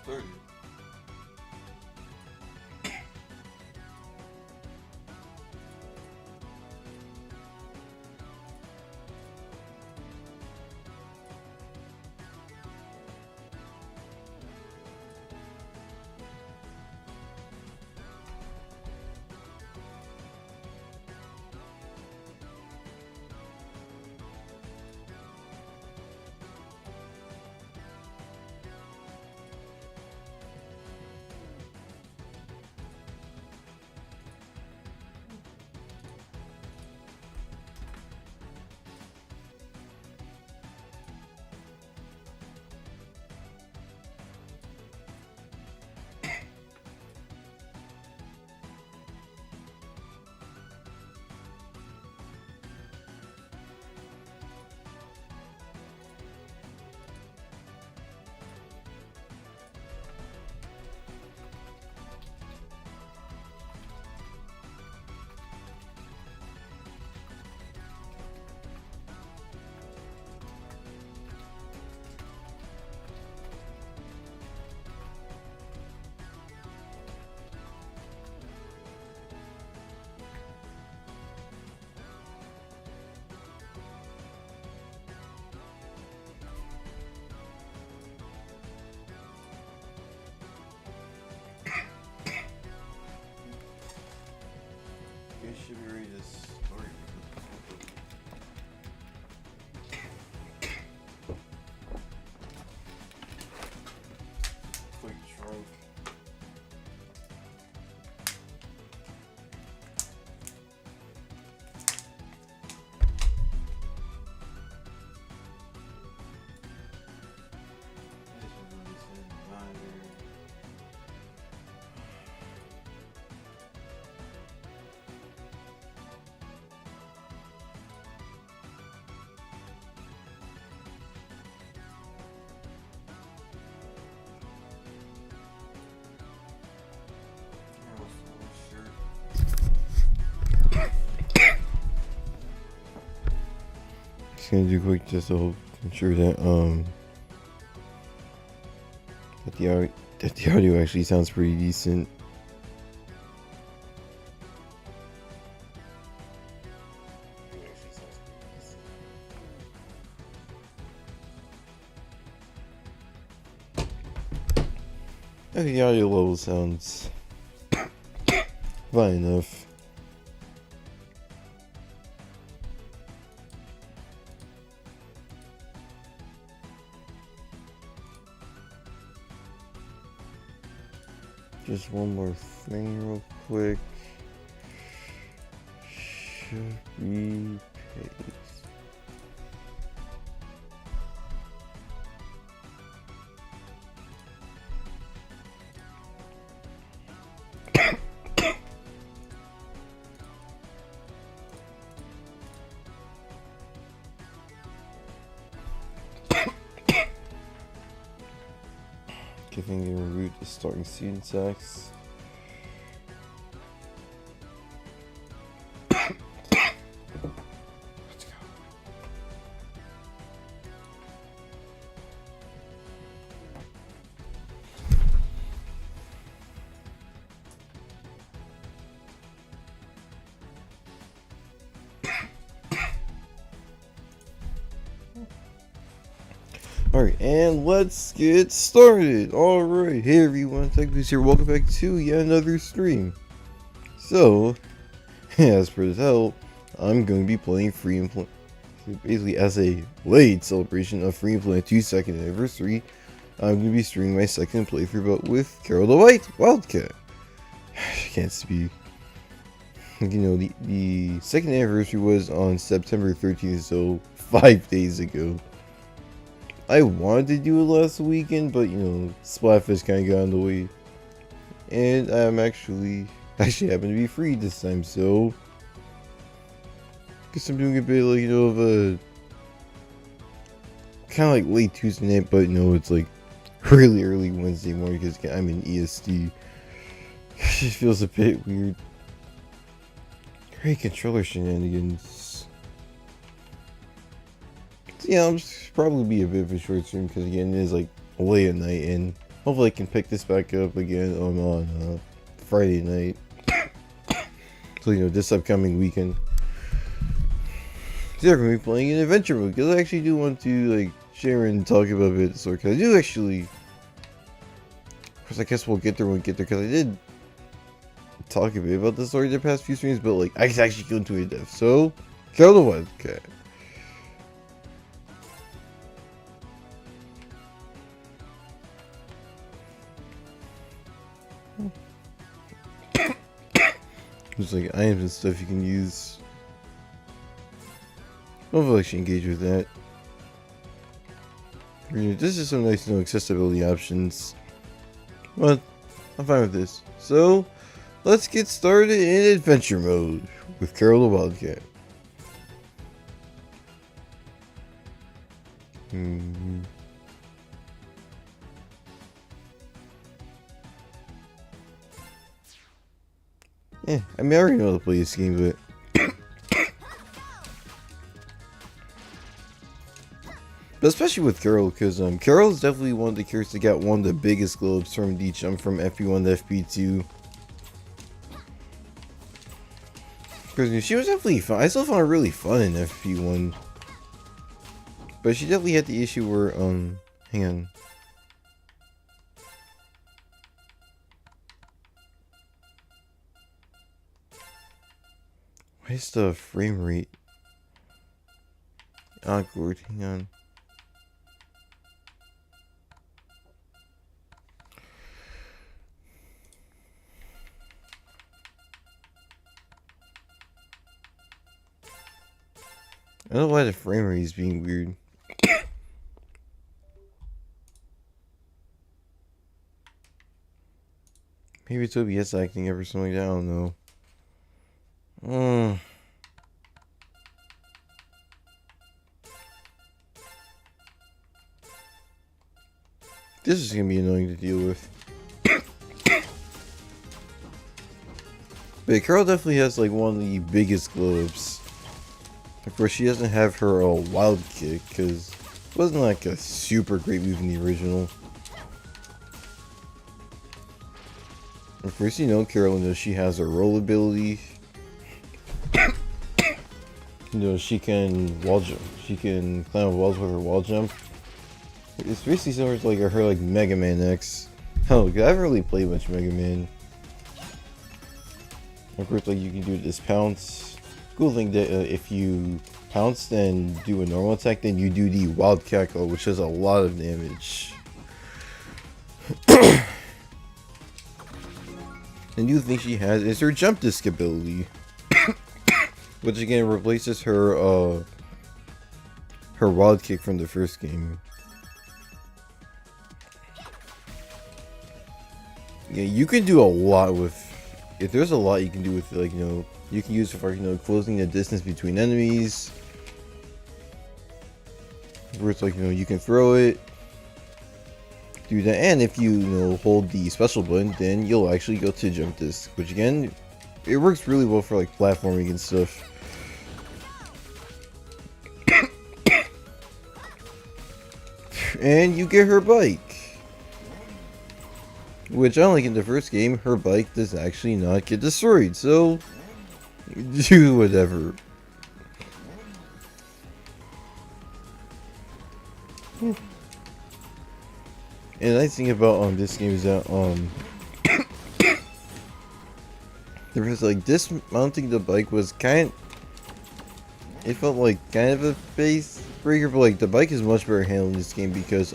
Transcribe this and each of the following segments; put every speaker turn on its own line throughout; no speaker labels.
started. You should be ready to start. Quick drunk. Just gonna do quick just to ensure that that the audio actually sounds pretty decent. I think the audio level sounds fine enough. Just one more thing real quick. Should be paste. Giving you a root to starting student sex. Let's go. Alright, and let's get started. Alright, hey everyone, TechBoost here. Welcome back to yet another stream. So, as per the title, I'm going to be playing Free Implant. Basically, as a late celebration of Free Implant 2's second anniversary, I'm going to be streaming my second playthrough, but with Carol the White Wildcat. I can't speak. You know, the second anniversary was on September 13th, so 5 days ago. I wanted to do it last weekend, but you know, Splatfest kind of got in the way. And I'm actually happen to be free this time, so guess I'm doing a bit like, you know, of a kind of like late Tuesday night, but you know, it's like really early Wednesday morning because I'm in EST. It just feels a bit weird. Great controller shenanigans. So, yeah, I'll just probably be a bit of a short stream because again, it is like late at night and hopefully I can pick this back up again on Friday night. So, you know, this upcoming weekend. So, yeah, we're going to be playing an adventure mode, because I actually do want to, like, share and talk about a bit of the story, because I do actually, of course, I guess we'll get there when we get there, because I did talk a bit about the story the past few streams, but, like, I can actually go into it in depth. So, Carol the Wildcat. There's like items and stuff you can use. I'll actually engage with that. This is some nice, accessibility options. But I'm fine with this. So let's get started in adventure mode with Carol the Wildcat. Yeah, I mean, I already know how to play this game, but especially with Carol, because Carol is definitely one of the characters that got one of the biggest globes from the jump from FP1 to FP2. Because she was definitely fun. I still found her really fun in FP1, but she definitely had the issue where hang on. Why is the frame rate awkward? Hang on. I don't know why the frame rate is being weird. Maybe it's OBS acting up or something like that, I don't know. This is gonna be annoying to deal with. But Carol definitely has like one of the biggest globes. Of course, she doesn't have her wild kick because it wasn't like a super great move in the original. Of course, Carol knows she has her roll ability. She can wall jump. She can climb walls with her wall jump. It's basically similar to like her like Mega Man X. Oh, I haven't really played much Mega Man. Of course, like you can do this pounce. Cool thing that if you pounce and do a normal attack, then you do the wild cackle, which does a lot of damage. The new thing she has is her jump disc ability, which again replaces her her wild kick from the first game. Yeah, you can do a lot with. If there's a lot you can do with, like, you can use it for, closing the distance between enemies. Where it's like, you can throw it, do that, and if you, hold the special button, then you'll actually go to jump disc, which again, it works really well for like platforming and stuff. And you get her bike. Which, unlike in the first game, her bike does actually not get destroyed, so do whatever. And the nice thing about this game is that there was like dismounting the bike was it felt like kind of a base breaker, but like the bike is much better handled in this game because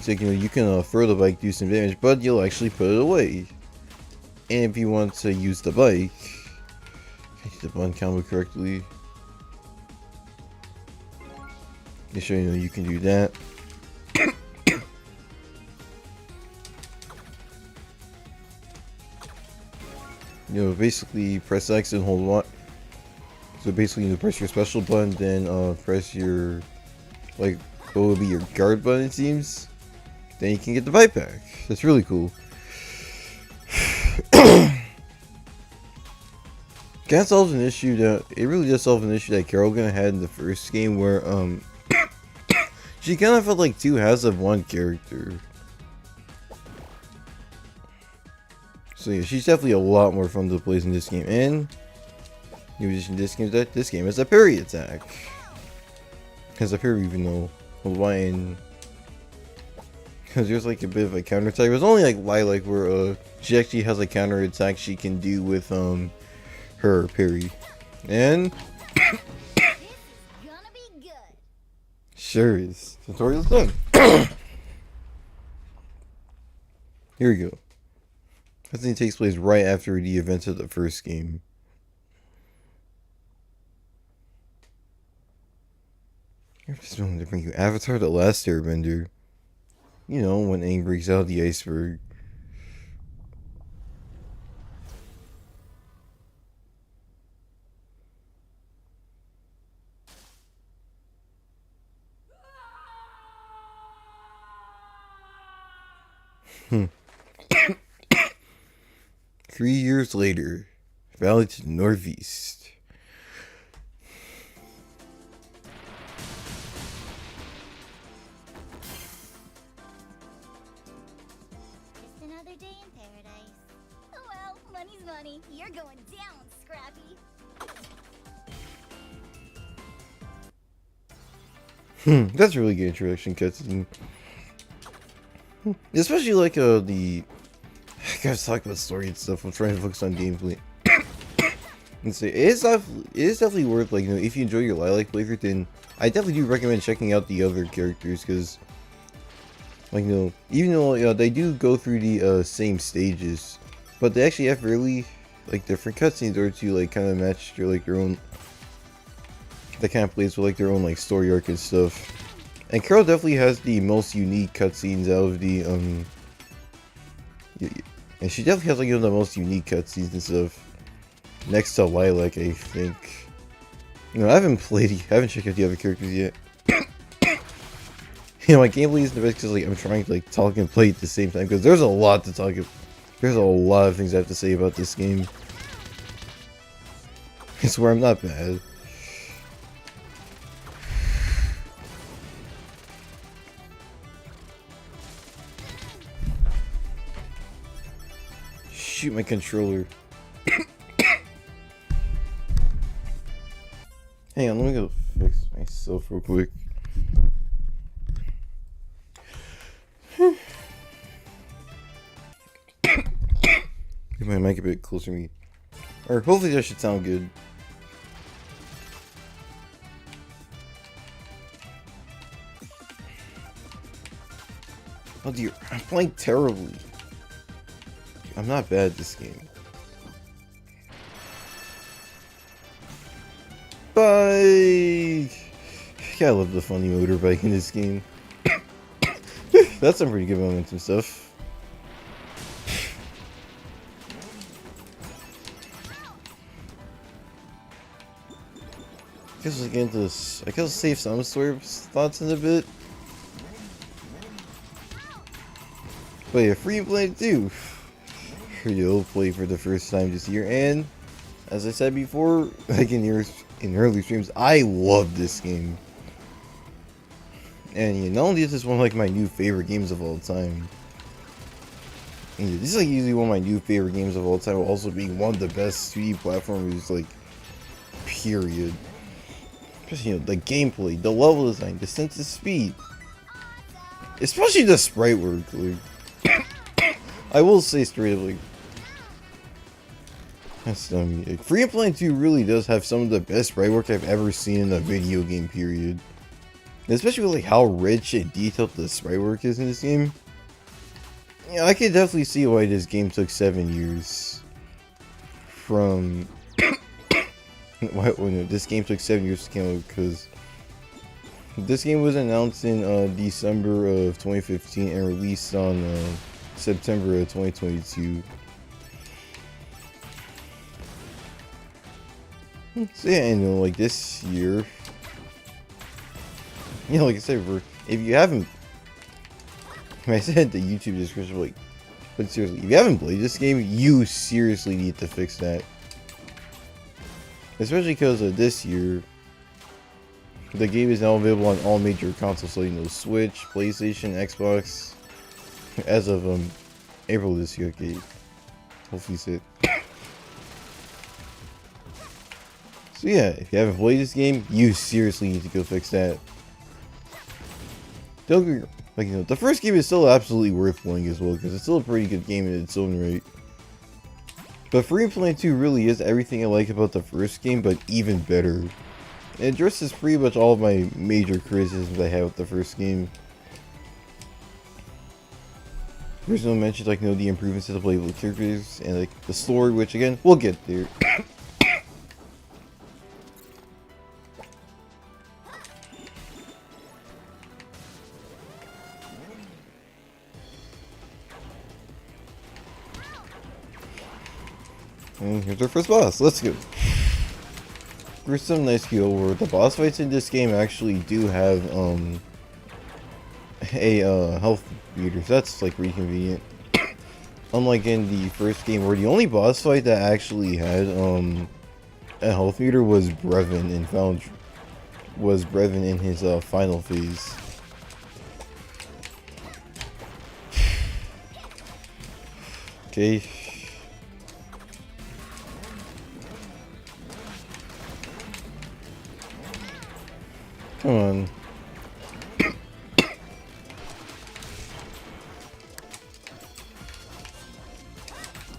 like, you can throw the bike, do some damage, but you'll actually put it away. And if you want to use the bike, I hit the button combo correctly. Make sure you can do that. Basically press X and hold Y. So basically, you press your special button, then press your like what would be your guard button, it seems. Then you can get the bike back. That's really cool. That solves an issue that it really does solve an issue that Carol gonna had in the first game where She kind of felt like two halves of one character. So yeah, she's definitely a lot more fun to play in this game. And new addition to this game is a parry attack. Has a parry, even though Hawaiian, because there's like a bit of a counter attack. It was only like Lilac where she actually has a counter attack she can do with her parry. And sure is. Tutorial's done. Here we go. I think it takes place right after the events of the first game. You're just willing to bring you Avatar: The Last Airbender. You know, when Aang breaks out of the iceberg. Hmm. 3 years later, Valley to the northeast.
Just another day in paradise. Oh well, money's money. You're going down, Scrappy.
That's a really good introduction cutscene. Especially like the I gotta talk about story and stuff. I'm trying to focus on gameplay. And say it is definitely worth, like, you know, if you enjoy your Lilac playthrough, then I definitely do recommend checking out the other characters, because, like, you know, even though, you know, they do go through the same stages, but they actually have really like different cutscenes or to like kind of match their like their own. That kind of plays with like their own like story arc and stuff. And Carol definitely has the most unique cutscenes out of the and she definitely has like, you know, the most unique cutscenes and stuff. Next to Lilac, I think. You know, I haven't checked out the other characters yet. You know, my gameplay isn't the best because like I'm trying to like talk and play at the same time, because there's a lot to talk about. There's a lot of things I have to say about this game. I swear I'm not bad. Shoot my controller. Hang on, let me go fix myself real quick. Get my mic a bit closer to me. Or hopefully that should sound good. Oh dear, I'm playing terribly. I'm not bad at this game. Bike! I love the funny motorbike in this game. That's some pretty good momentum stuff. I guess we'll get into this. I guess I'll save some story thoughts in a bit. But yeah, Free Play 2. You'll play for the first time this year, and as I said before, like in early streams, I love this game. And you know, not only is this one of like my new favorite games of all time, and this is like usually one of my new favorite games of all time, while also being one of the best 2D platformers, like, period. Especially, you know, the gameplay, the level design, the sense of speed, especially the sprite work. Like, I will say straight up, like, that's dumb. Like, Free Play 2 really does have some of the best sprite work I've ever seen in a video game, period. And especially with like how rich and detailed the sprite work is in this game. Yeah, I can definitely see why this game took 7 years. From this game took 7 years to come out, because this game was announced in December of 2015 and released on September of 2022. So yeah, and you know, like this year, you know, like I said, if you haven't, I said the YouTube description, like, but seriously, if you haven't played this game, you seriously need to fix that. Especially because of this year, The game is now available on all major consoles, so Switch, PlayStation, Xbox, as of April this year. Okay, hopefully it's it. So yeah, if you haven't played this game, you seriously need to go fix that. Don't get like the first game is still absolutely worth playing as well, because it's still a pretty good game in its own right. But Free Play 2 really is everything I like about the first game, but even better. It addresses pretty much all of my major criticisms I had with the first game. There's no mention the improvements to the playable characters and the story, which again, we'll get there. And here's our first boss. Let's go. There's some nice skill where the boss fights in this game actually do have a health meter, so that's really convenient. Unlike in the first game where the only boss fight that actually had a health meter was Brevin in his final phase. Okay. Come on.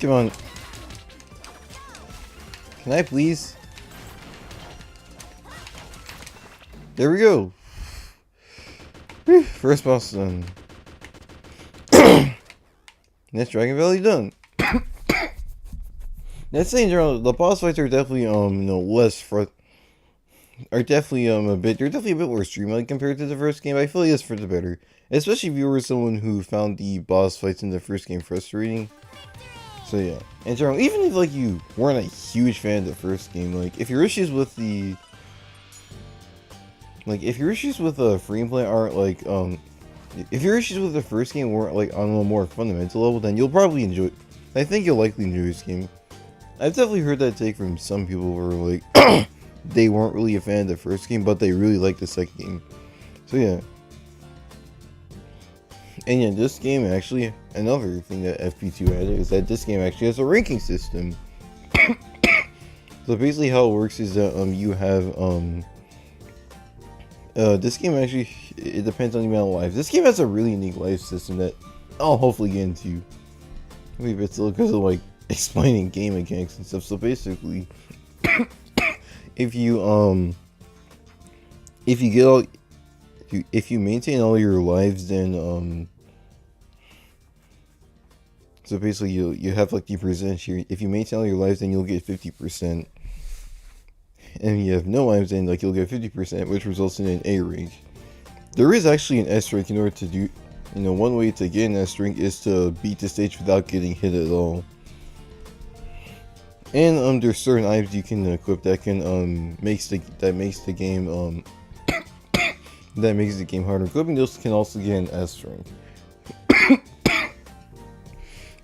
Come on. Can I please? There we go. Whew, first boss done. Next Dragon Valley done. That's saying the boss fights are definitely they're definitely a bit more streamlined compared to the first game. I feel like it's for the better, especially if you were someone who found the boss fights in the first game frustrating. So yeah, in general, even if you weren't a huge fan of the first game, if your issues with the free play aren't if your issues with the first game weren't on a more fundamental level, then you'll probably enjoy it. I think you'll likely enjoy this game. I've definitely heard that take from some people where they weren't really a fan of the first game, but they really liked the second game. So yeah. And yeah, this game actually, another thing that FP2 added is that this game actually has a ranking system. So basically how it works is that you have this game actually, it depends on the amount of lives. This game has a really unique life system that I'll hopefully get into. Maybe it's still because of explaining game mechanics and stuff. So basically, if you maintain all your lives, then so basically you have the percentage here. If you maintain all your lives, then you'll get 50%. And if you have no lives, then you'll get 50%, which results in an A rank. There is actually an S rank in order to do, one way to get an S rank is to beat the stage without getting hit at all. And there's certain items you can equip that can makes the game that makes the game harder. Equipping those can also get an S rank.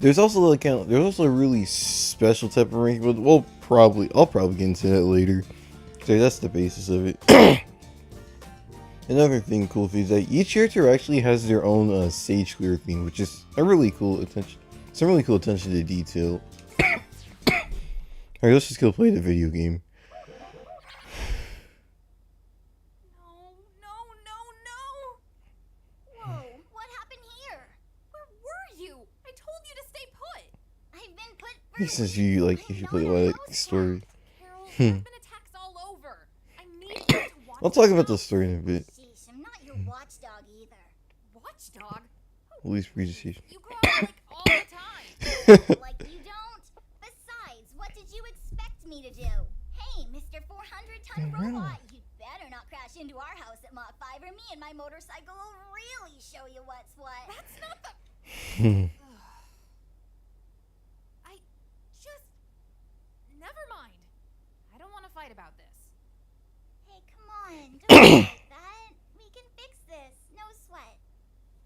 There's also a really special type of rank, but I'll probably get into that later. So that's the basis of it. Another thing cool is that each character actually has their own stage clear theme, which is a really cool attention. Some really cool attention to detail. Alright, let's just go play the video game.
No. Whoa, what happened here? Where were you? I told you to stay put. I've been put for
He says you if you play the story.
Carol, there's been attacks all over. I need you to watch.
I'll talk about the story in a bit.
Sheesh, I'm not your watchdog either. Watchdog?
At least presentation.
You call me all the time. Like you don't. Besides, what did you expect me to do? Hey, Mr. 400-ton robot, you'd better not crash into our house at Mach 5 or me and my motorcycle will really show you what's what. That's not the... Never mind. I don't want to fight about this. Hey, come on. Don't be like that. We can fix this. No sweat.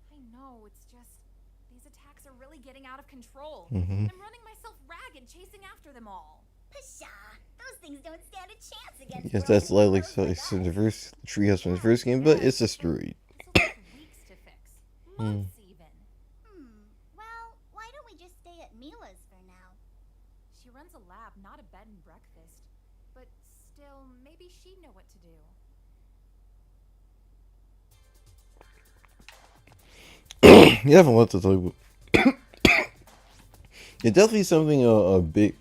I know, it's just... These attacks are really getting out of control. I'm running myself ragged chasing after them all. Pshaw, those things don't stand a chance against
Yes, that's
broken
like
roads like
from the
us.
first treehouse from the first game, but it's a story.
This'll take weeks to fix. Months even.
Well, why don't we just stay at Mila's for now?
She runs a lab, not a bed and breakfast. But still, maybe she'd know what to do.
You have a lot to talk about. Yeah, definitely something a big.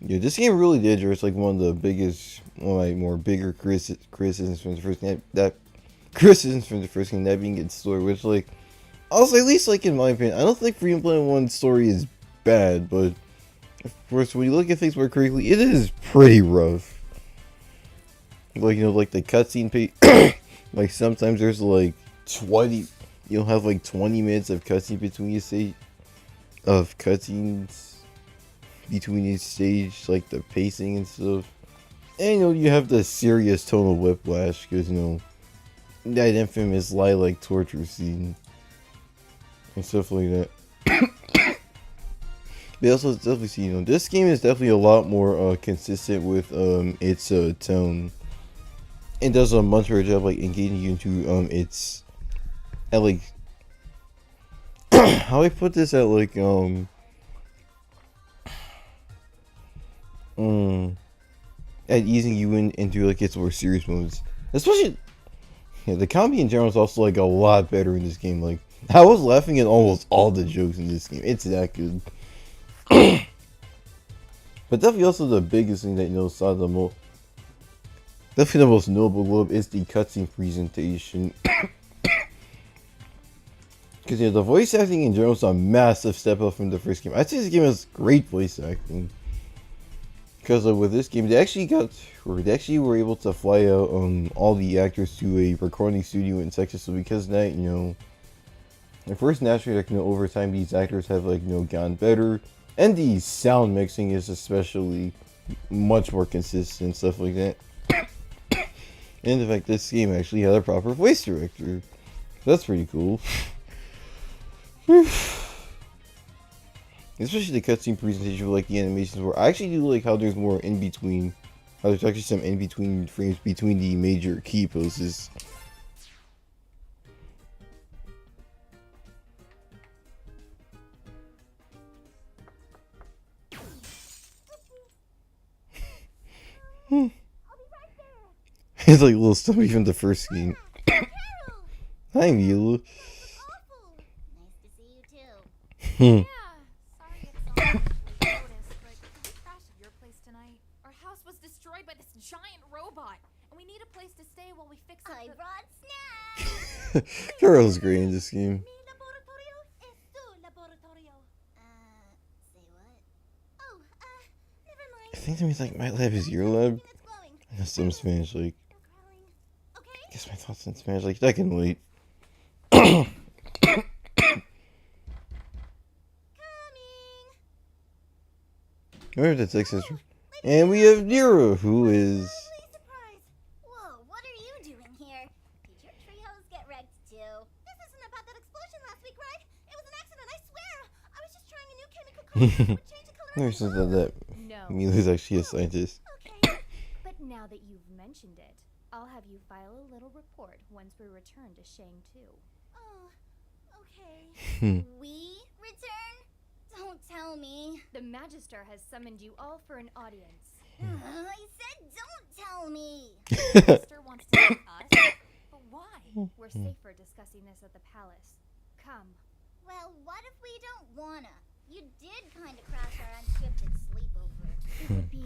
Yeah, this game really did address like one of the biggest, one of my more bigger criticisms from the first game. That criticisms from the first game, that being its story, which like, also at least like in my opinion, I don't think Freedom Planet 1's story is bad, but of course when you look at things more critically, it is pretty rough. Like, you know, like the cutscene like sometimes there's like 20, you'll have like 20 minutes of cutscene between you cutscenes between each stage, like the pacing and stuff. And you know, you have the serious tonal whiplash because, you know, that infamous lilac torture scene and stuff like that. But also definitely see, you know, this game is definitely a lot more consistent with its tone, and does a much better job like engaging you into its at like how I put this at like at easing you into like its more serious modes. Especially, yeah, the comedy in general is also like a lot better in this game. Like, I was laughing at almost all the jokes in this game. It's that good. But definitely also the biggest thing that, you know, saw the most, definitely the most notable globe is the cutscene presentation. Because, you know, the voice acting in general is a massive step up from the first game. I'd say this game has great voice acting. Because with this game, they actually were able to fly out all the actors to a recording studio in Texas. So because of that, you know, at first naturally, like, you know, over time these actors have, like, you know, gotten better, and the sound mixing is especially much more consistent, stuff like that. And the fact this game actually had a proper voice director, that's pretty cool. Especially the cutscene presentation with like the animations, where I actually do like how there's more in between, how there's actually some in between frames between the major key poses. It's like a little stuff from the first game. Hi, Mila.
Awful. Nice to see you too.
Yeah, sorry it's not actually noticed, but we crashed at your place tonight. Our house was destroyed by this giant robot, and we need a place to stay while we fix up
I
the...
brought snacks.
Carol's great in this game.
Mi laboratorio es tu laboratorio. Say what? Oh, never mind.
I think that means like my lab is your lab.
It's glowing.
That's some Spanish, like,
No growling. Okay.
I guess my thoughts in Spanish, like, that can wait.
Coming.
Remember the Texas. And we have Nero, who is.
Lovely surprise. Whoa, what are you doing here? Did your treehouse get wrecked too? This isn't about that explosion last week, right? It was an accident, I swear. I was just trying a new chemical compound that would change the color of
Never
the
said
world.
that
No.
Mila's actually a scientist.
Okay.
But now that you've mentioned it, I'll have you file a little report once we return to Shang 2.
Oh, okay.
Hmm.
We return? Don't tell me.
The Magister has summoned you all for an audience.
I said don't tell me.
The Magister wants to see us? But why? We're safer discussing this at the palace. Come.
Well, what if we don't wanna? You did kind of crash our unscripted sleepover.
It would be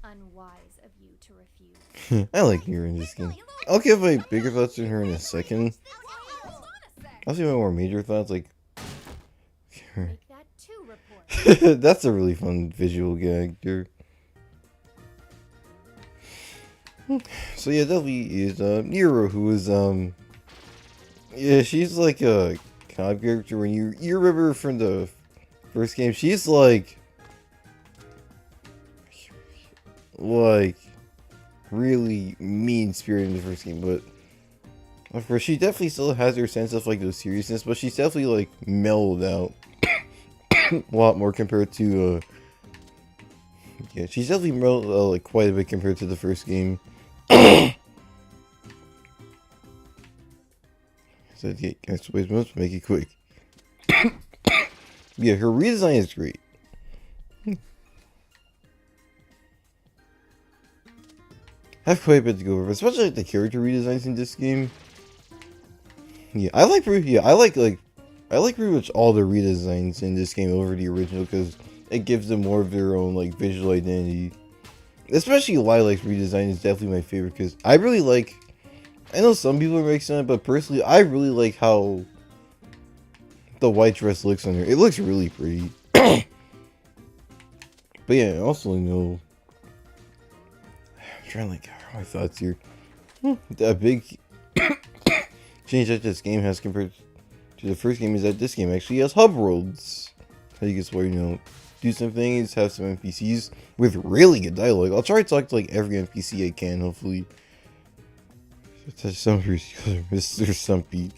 unwise of you to refuse.
I like Nero in this game. I'll give my bigger thoughts on her in a second. I'll see my more major thoughts, like.
Make that 2 report.
That's a really fun visual gag there. So yeah, definitely is Nero, who is yeah, she's like a comic character. When you remember from the first game, she's like really mean spirited in the first game, but of course she definitely still has her sense of like the seriousness, but she's definitely like mellowed out a lot more compared to Yeah, she's definitely like quite a bit compared to the first game. So yeah, that's ways most make it quick. Yeah, her redesign is great. I have quite a bit to go over, especially like the character redesigns in this game. Yeah, I like pretty much all the redesigns in this game over the original because it gives them more of their own like visual identity. Especially Lilac's redesign is definitely my favorite because I really like. I know some people are making it, but personally, I really like how the white dress looks on her. It looks really pretty. But yeah, also I'm trying to like my thoughts here. A big change that this game has compared to the first game is that this game actually has hub worlds. How you can explore, do some things, have some NPCs with really good dialogue. I'll try to talk to like every NPC I can, hopefully. Touch some Mr. Stumpy.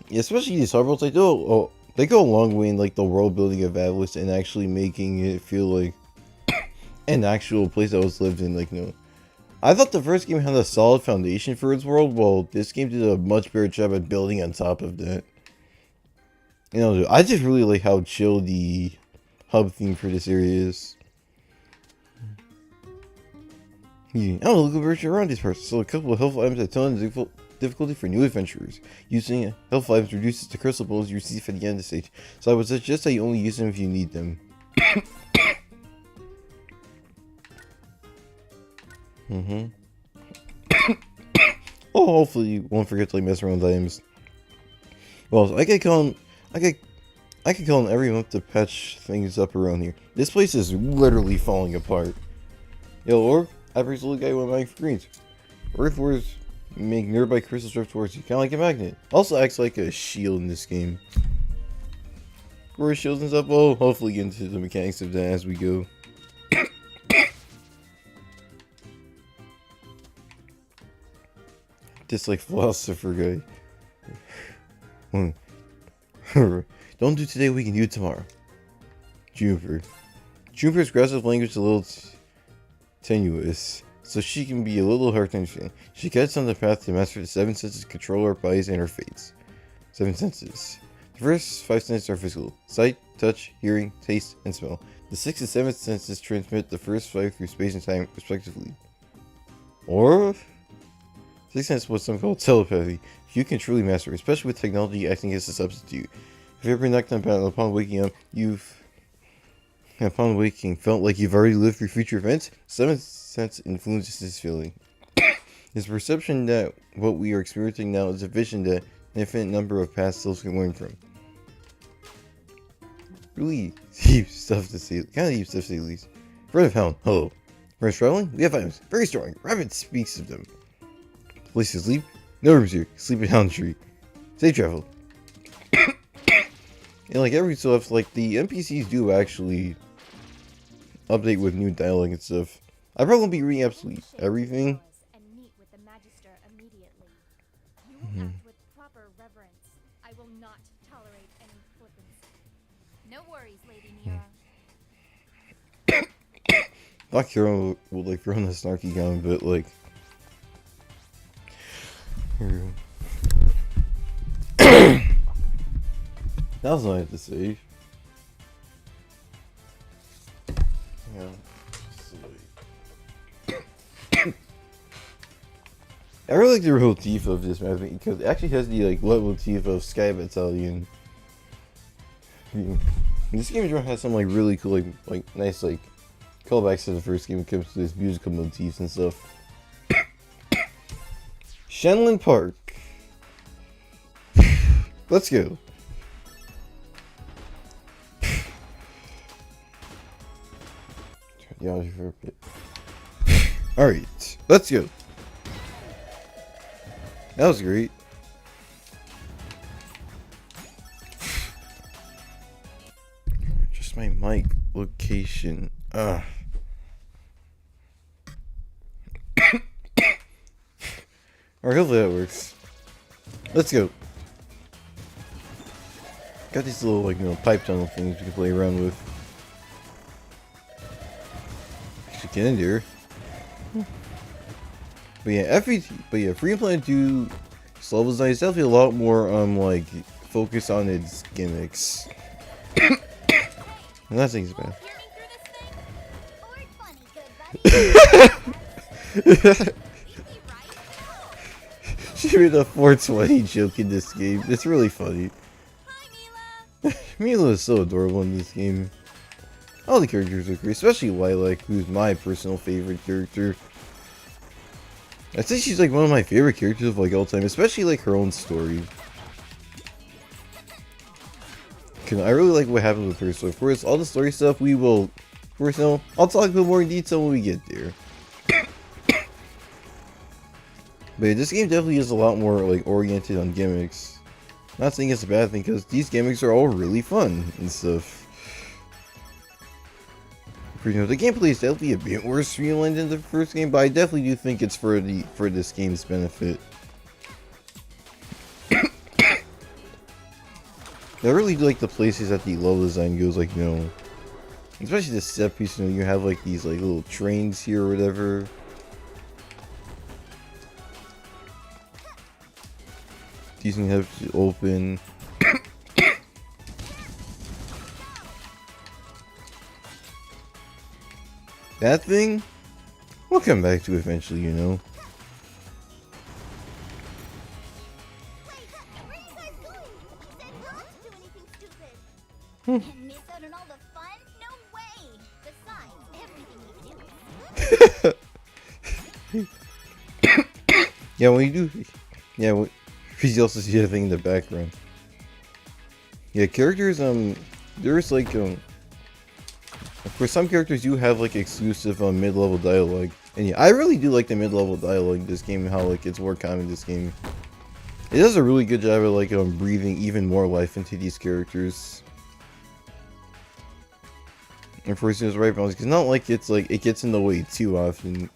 Yeah, especially these hub worlds, they go a long way in like the world building of Atlas and actually making it feel like an actual place that was lived in. Like, I thought the first game had a solid foundation for its world, while this game did a much better job at building on top of that. I just really like how chill the hub theme for this area is. Yeah, I don't look virtually around these parts. So a couple of helpful items that tone the difficulty for new adventurers. Using helpful items reduces the crystal balls you receive at the end of the stage. So I would suggest that you only use them if you need them. Oh, hopefully you won't forget to like mess around with items. Well, I could call on every month to patch things up around here. This place is literally falling apart. Yo, Orb, average little guy with magic greens. Earth wars make nearby crystals drift towards you, kind of like a magnet. Also acts like a shield in this game. Where shields and stuff. Oh, hopefully get into the mechanics of that as we go. Just like philosopher guy. Don't do today, we can do tomorrow. Juniper. Juniper's aggressive language is a little tenuous, so she can be a little hard to understand. She gets on the path to master the 7 senses, control her bodies and her fates. 7 senses. The first 5 senses are physical: sight, touch, hearing, taste, and smell. The 6th and 7th senses transmit the first 5 through space and time, respectively. Or 6th sense was something called telepathy. You can truly master it, especially with technology acting as a substitute. If you've ever been knocked on battle upon waking up, upon waking, felt like you've already lived through future events? 7th sense influences this feeling. It's perception that what we are experiencing now is a vision that an infinite number of past selves can learn from. Really deep stuff to say. Kind of deep stuff to say at least. Friend of Hound, hello. Friends traveling? We have items. Very strong. Rabbit speaks of them. Place to sleep? No rooms here. Sleep at Hound Tree. Safe travel. And like every so often, like the NPCs do actually update with new dialogue and stuff. I probably won't be reading absolutely everything.
And meet with the Magister immediately. You will act with proper reverence. I will not tolerate any flippancy. No worries, Lady Mira.
Black Hero will like throw in the snarky gun, but like. Here we go. That was all I had to say. Yeah. I really like the real motif of this map because it actually has the like level motif of Sky Battalion. This game has some like really cool like nice like callbacks to the first game when it comes to this musical motifs and stuff. Shenlong Park. Let's go. Yeah, for a bit. Alright, let's go. That was great. Just my mic location. Alright, hopefully that works. Let's go. Got these little pipe tunnel things we can play around with. get in there. But yeah, Free Planet 2 level design is definitely a lot more like focused on its gimmicks. And that's thing's bad. She made a 420 joke in this game. It's really funny.
Hi,
Mila is so adorable in this game. All the characters are great, especially Lilac, who's my personal favorite character. I think she's like one of my favorite characters of like all time, especially like her own story. I really like what happened with her. So of course, all the story stuff we will, of course, I'll talk about more in detail when we get there. But yeah, this game definitely is a lot more like oriented on gimmicks. Not saying it's a bad thing, because these gimmicks are all really fun and stuff. The gameplay is definitely a bit more streamlined than the first game, but I definitely do think it's for this game's benefit. I really do like the places that the level design goes, like, especially the set piece, you have like these like little trains here or whatever. These things have to open. That thing, we'll come back to eventually,
Wait, where are you guys going? You said not to do anything stupid. And miss out on all the fun? No way! Besides, everything you do.
Yeah, when you do, because you also see the thing in the background. Yeah, characters, there's like, for some characters you have like exclusive mid-level dialogue, and yeah, I really do like the mid-level dialogue in this game, how like it's more common in this game. It does a really good job of like breathing even more life into these characters. And for instance, right balance, because not like it's like it gets in the way too often.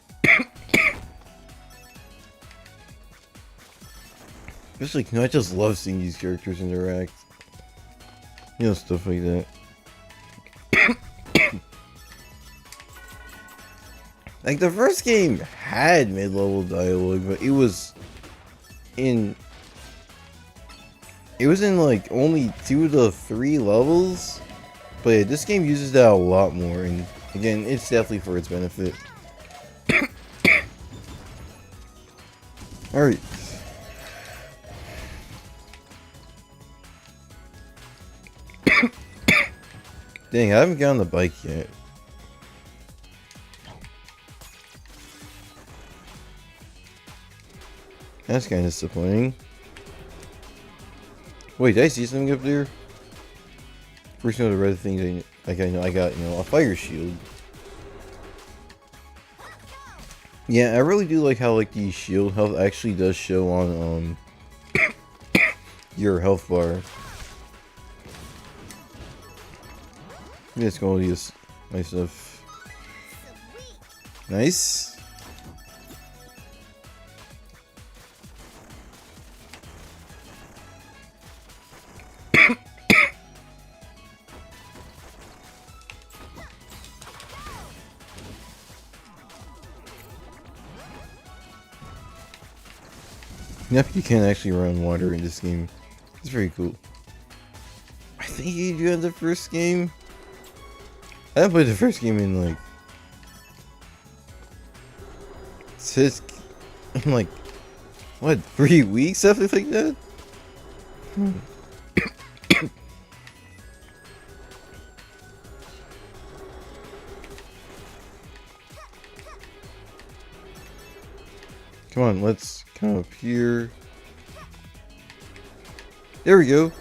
Especially, I just love seeing these characters interact. Stuff like that. Like, the first game had mid-level dialogue, but it was in like only 2 to 3 levels. But yeah, this game uses that a lot more, and again, it's definitely for its benefit. Alright. Dang, I haven't got on the bike yet. That's kind of disappointing. Wait, did I see something up there? First, the red thing. I got a fire shield. Yeah, I really do like how like the shield health actually does show on your health bar. Let's go with this nice stuff. Nice. Yep, you can actually run water in this game. It's very cool. I think you do have the first game. I haven't played the first game in like like what, 3 weeks, something like that. Come on, let's come up here. There we go.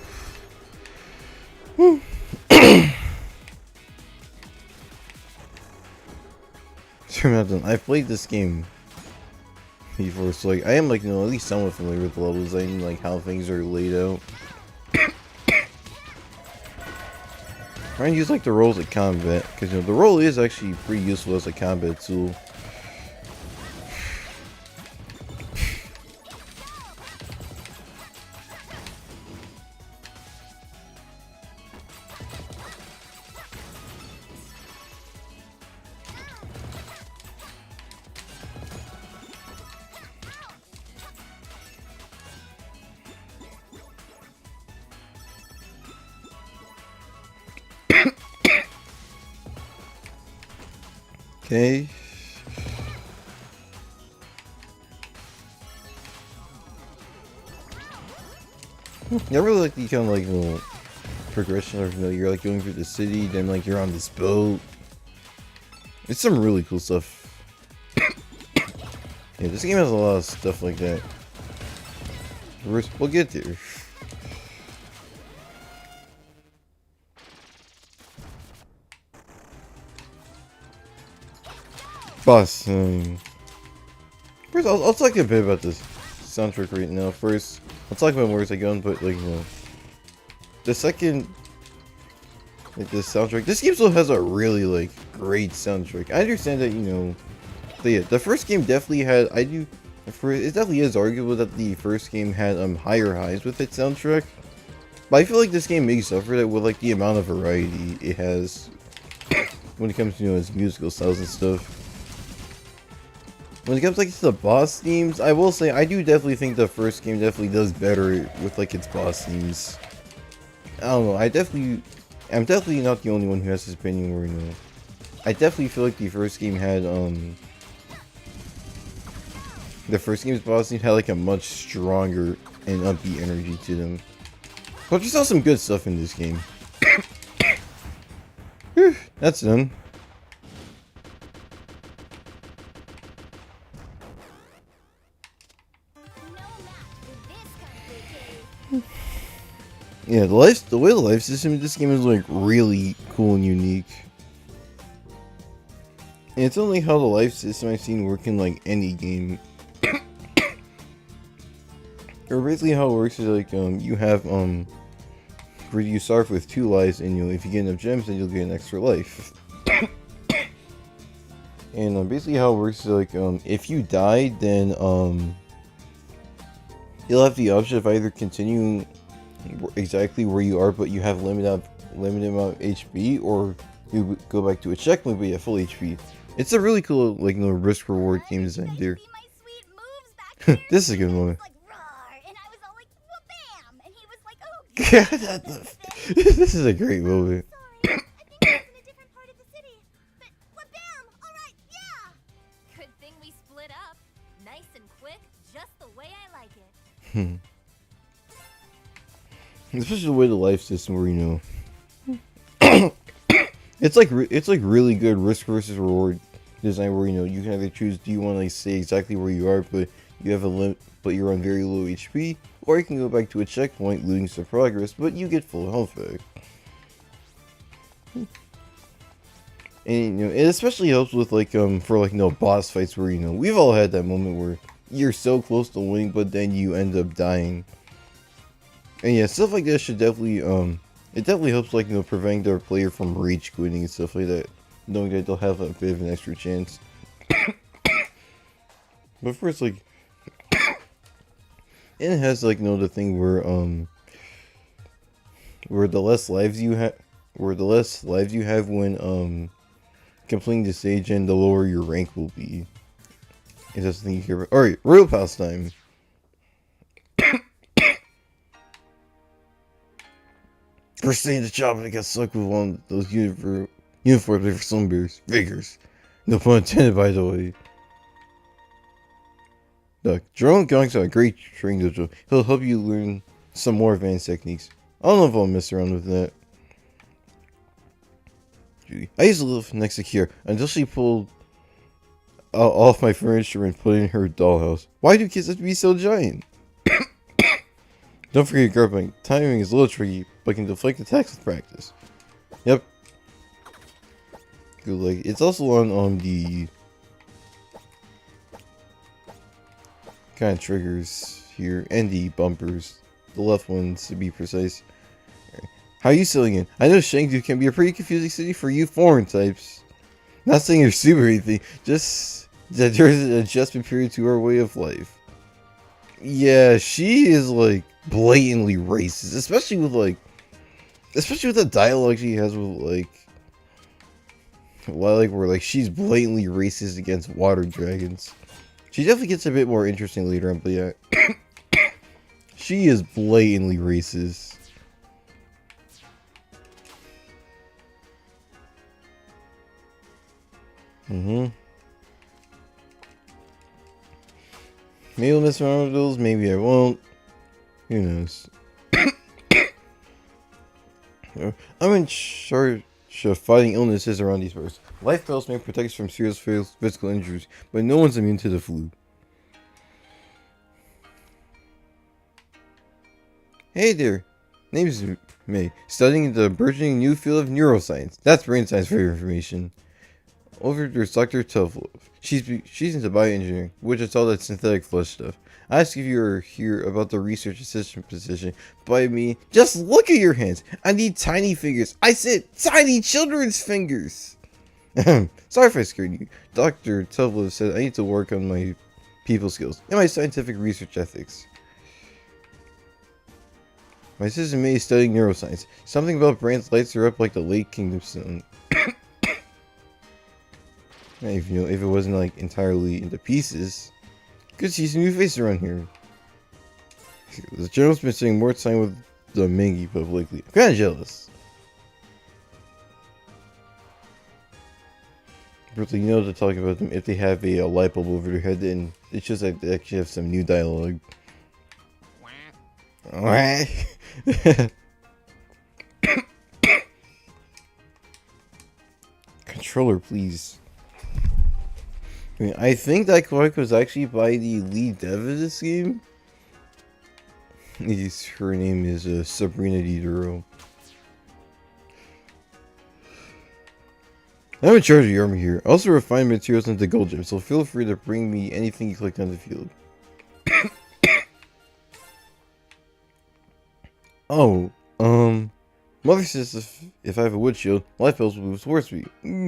I've played this game before, so like I am like at least somewhat familiar with the level design, like how things are laid out. Try and use like the rolls at combat, because the roll is actually pretty useful as a combat tool. Okay. I really like the kind of like little progression of, you're like going through the city, then like you're on this boat. It's some really cool stuff. Yeah, this game has a lot of stuff like that. We'll get there. Boss. First, I'll talk a bit about this soundtrack right now. First, I'll talk about where it's going, but like, the second, like this soundtrack. This game still has a really like great soundtrack. I understand that, but yeah, the first game definitely had. It definitely is arguable that the first game had higher highs with its soundtrack, but I feel like this game makes up for that with like the amount of variety it has when it comes to its musical styles and stuff. When it comes like to the boss themes, I will say I do definitely think the first game definitely does better with like its boss themes. I don't know. I'm definitely not the only one who has this opinion where I definitely feel like the first game had the first game's boss themes had like a much stronger and upbeat energy to them. But you saw some good stuff in this game. Whew, that's done. Yeah, the way the life system in this game is like really cool and unique. And it's only how the life system I've seen work in like any game. Or basically how it works is like you have where you start with 2 lives, and if you get enough gems then you'll get an extra life. And basically how it works is like if you die then you'll have the option of either continuing exactly where you are but you have limited amount of HP, or you go back to a checkpoint but you have full HP. It's a really cool like risk reward game design there. This is a good moment. This is a great moment.
Good thing we split up. Nice and quick, just the way I like it.
Especially the way the life system where it's like really good risk versus reward design where you can either choose, do you want to like stay exactly where you are but you have a limit but you're on very low HP, or you can go back to a checkpoint losing some progress but you get full health back. And it especially helps with like for like boss fights where we've all had that moment where you're so close to winning but then you end up dying. And yeah, stuff like that should definitely it definitely helps like preventing their player from rage quitting and stuff like that, knowing that they'll have a bit of an extra chance. But first, like it has like the thing where the less lives you have when completing the stage, and the lower your rank will be. It doesn't think you care about. Alright, real pastime. First day in the job, and I got stuck with one of those uniforms for some figures. No pun intended, by the way. Look, Jerome Gong's a great training dojo. He'll help you learn some more advanced techniques. I don't know if I'll mess around with that. I used to live next to Kira until she pulled off my furniture and put it in her dollhouse. Why do kids have to be so giant? Don't forget grappling. Timing is a little tricky, but can deflect attacks with practice. Yep. Good luck. It's also on the kind of triggers here, and the bumpers. The left ones to be precise. How are you selling it? I know Shangdu can be a pretty confusing city for you foreign types. Not saying you're super or anything, just that there's an adjustment period to our way of life. Yeah, she is like blatantly racist, especially with the dialogue she has with where like she's blatantly racist against water dragons. She definitely gets a bit more interesting later on, but yeah. She is blatantly racist. Mm-hmm. Maybe I'll miss one of those, maybe I won't. Who knows? I'm in charge of fighting illnesses around these parts. Life bells may protect us from serious physical injuries, but no one's immune to the flu. Hey there, name's May, studying the burgeoning new field of neuroscience. That's brain science for your information. Over there's Dr. Tuvlov. She's into bioengineering, which is all that synthetic flesh stuff. I asked if you were here about the research assistant position, but I mean, just look at your hands. I need tiny fingers. I said tiny children's fingers. Sorry if I scared you. Dr. Tuvlov said I need to work on my people skills and my scientific research ethics. My sister May is studying neuroscience. Something about brains lights her up like the late Kingdom Stone. If it wasn't like entirely into pieces. Good to see some new faces around here. The general's been spending more time with the Mingy Pup lately. I'm kinda jealous. But you know to talk about them if they have a light bulb over their head, then it shows that they actually have some new dialogue. Controller, please. I think that quirk was actually by the lead dev of this game. Her name is Sabrina Diderot. I'm in charge of the army here. I also refine materials into gold gems, so feel free to bring me anything you collect on the field. Oh, Mother says if I have a wood shield, life bells will move towards me.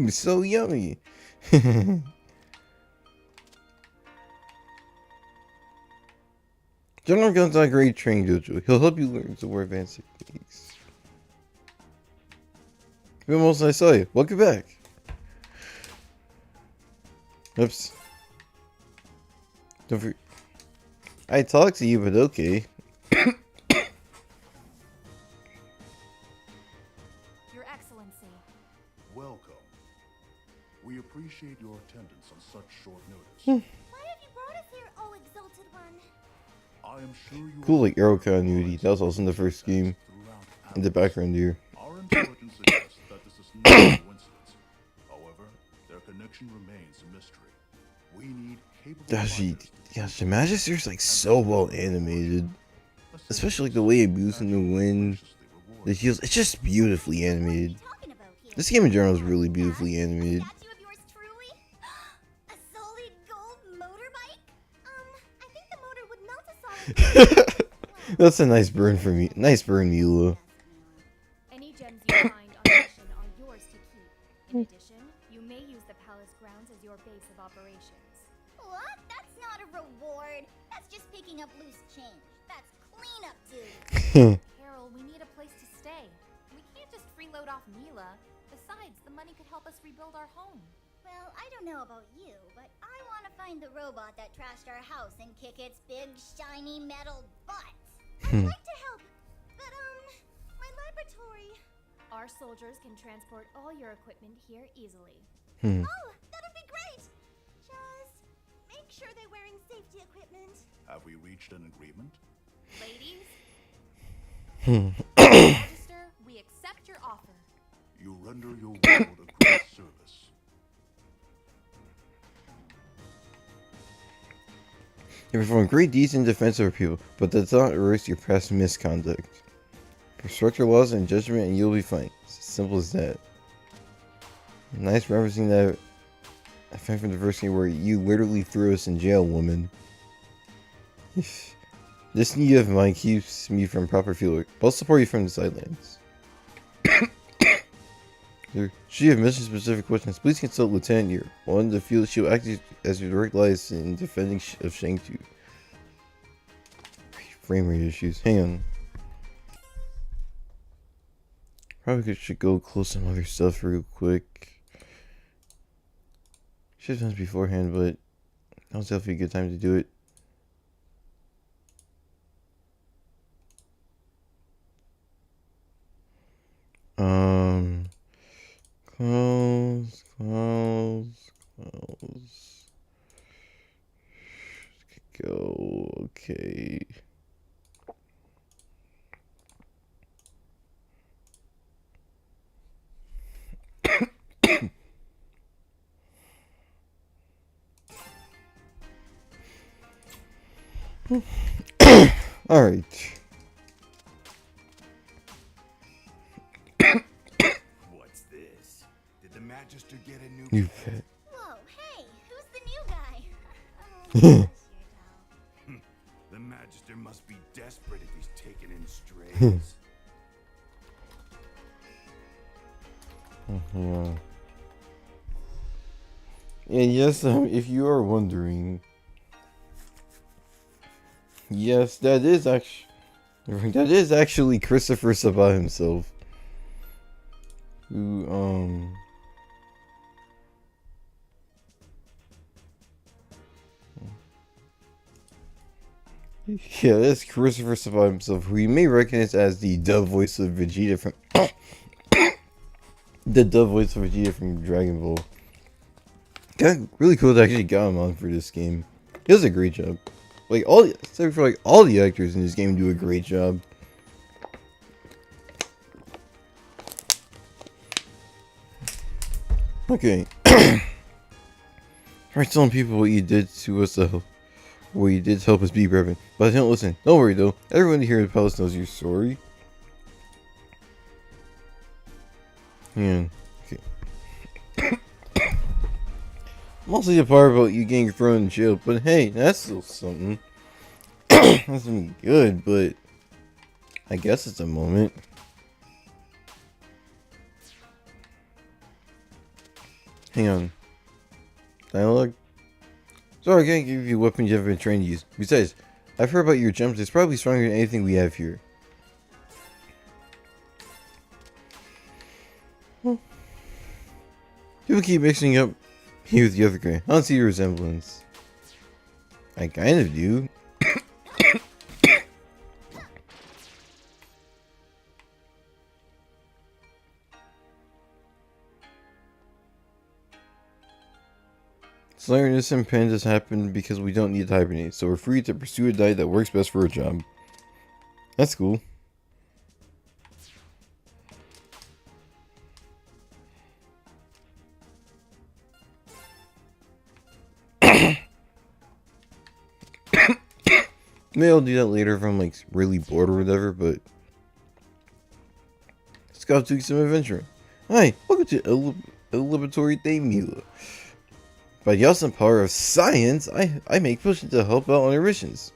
So yummy. General Gun's not a great training dojo. He'll help you learn some more advanced techniques. When most I saw you. Welcome back. Oops. Don't forget. I talked to you, but okay.
Your Excellency.
Welcome. We appreciate your attendance on such short notice.
Why have you brought us here, oh exalted one?
I am sure you
Cool, like arrow continuity. That was also in the first game. In the background here.
Our intelligence suggests that this is not a coincidence. However, their connection remains a mystery. We need capable
The Magister's like so well animated. Especially like the way it moves in the wind. The heels, it's just beautifully animated. This game in general is really beautifully animated.
Statue of yours truly? A solid gold motorbike? I think the motor would melt a solid
That's a nice burn for me. Nice burn, Mila.
Any gems you find on mission are yours to keep. In addition, you may use the palace grounds as your base of operations.
What? That's not a reward. That's just picking up loose change. That's cleanup duty.
Carol, we need a place to stay. We can't just freeload off Mila. Besides, the money could help us rebuild our home.
Well, I don't know about you, but I want to find the robot that trashed our house and kick its big, shiny metal butt. I'd like to help, but, my laboratory...
Our soldiers can transport all your equipment here easily.
Oh, that'd be great! Just make sure they're wearing safety equipment.
Have we reached an agreement?
Ladies? Register, we accept your offer.
You render your world a great service.
You perform great deeds in defense of our people, but that does not erase your past misconduct. Respect your laws and judgment and you'll be fine. It's as simple as that. Nice referencing that I found from the first game where you literally threw us in jail, woman. This need of mine keeps me from proper field work, but I'll support you from the sidelines. Should you have mission-specific questions, please consult Lieutenant Yer. While in the field, she will act as your direct liaison in defending of Shangtu. Frame rate issues. Hang on. Probably should go close some other stuff real quick. Should have done this beforehand, but that was definitely a good time to do it. Close. Okay. All right.
What's this? Did the Magister get a new
You pet.
Whoa, hey, who's the new guy? Oh, bless your doll.
The Magister must be desperate if he's taking in strays.
Yeah. And yes, if you are wondering, yes, that is actually Christopher Sabat himself, who yeah, that's Christopher Sabat himself, who you may recognize as the dub voice of Vegeta from Dragon Ball. Really cool to actually got him on for this game. He does a great job. Like all the actors in this game do a great job. Okay. Try telling people what you did to us, what you did to help us be Brevin. But don't listen. Don't worry though. Everyone here in the palace knows you're sorry. Yeah. Okay. Mostly the part about you getting thrown in jail, but hey, that's still something. That's something good, but I guess it's a moment. Hang on. Dialogue? Sorry, I can't give you weapons you haven't been trained to use. Besides, I've heard about your jumps. It's probably stronger than anything we have here. People keep mixing up me with the other guy. I don't see your resemblance. I kind of do. Slayer and pandas happened because we don't need to hibernate, so we're free to pursue a diet that works best for our job. That's cool. Maybe I'll do that later if I'm like really bored or whatever, but let's go do some adventuring. Hi, welcome to Laboratory Daemula. By the awesome power of science, I make potions to help out on our missions.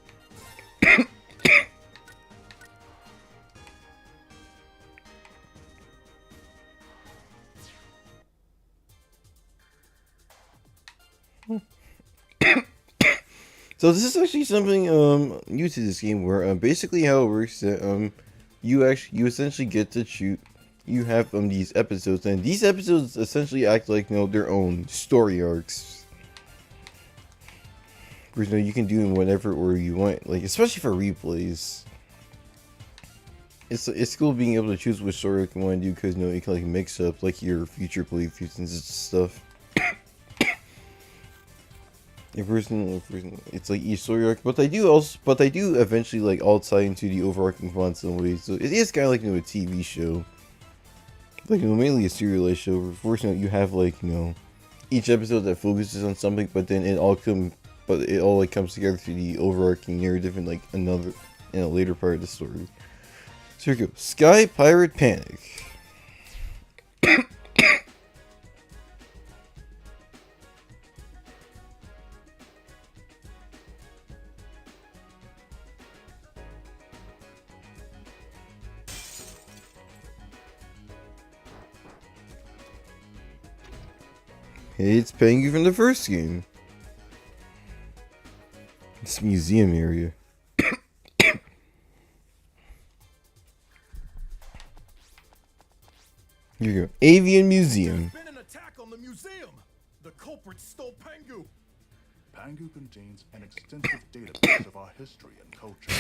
So this is actually something new to this game, where basically how it works that you essentially get to shoot. You have these episodes, and these episodes essentially act like their own story arcs. Whereas you can do in whatever order you want, like especially for replays. It's cool being able to choose which story you want to do, because you can like mix up like your future playthroughs and stuff. It's like each story arc, but they do eventually like all tie into the overarching plot in some ways. So it is kind of like a TV show, like mainly a serialized show. Of you have like each episode that focuses on something, but then it all comes together through the overarching narrative in like in a later part of the story. So here we go. Sky Pirate Panic. It's Pengu from the first game. This museum area. Here you go. Avian Museum.
There's been an attack on the museum. The culprits stole Pengu.
Pangu contains an extensive database of our history and culture.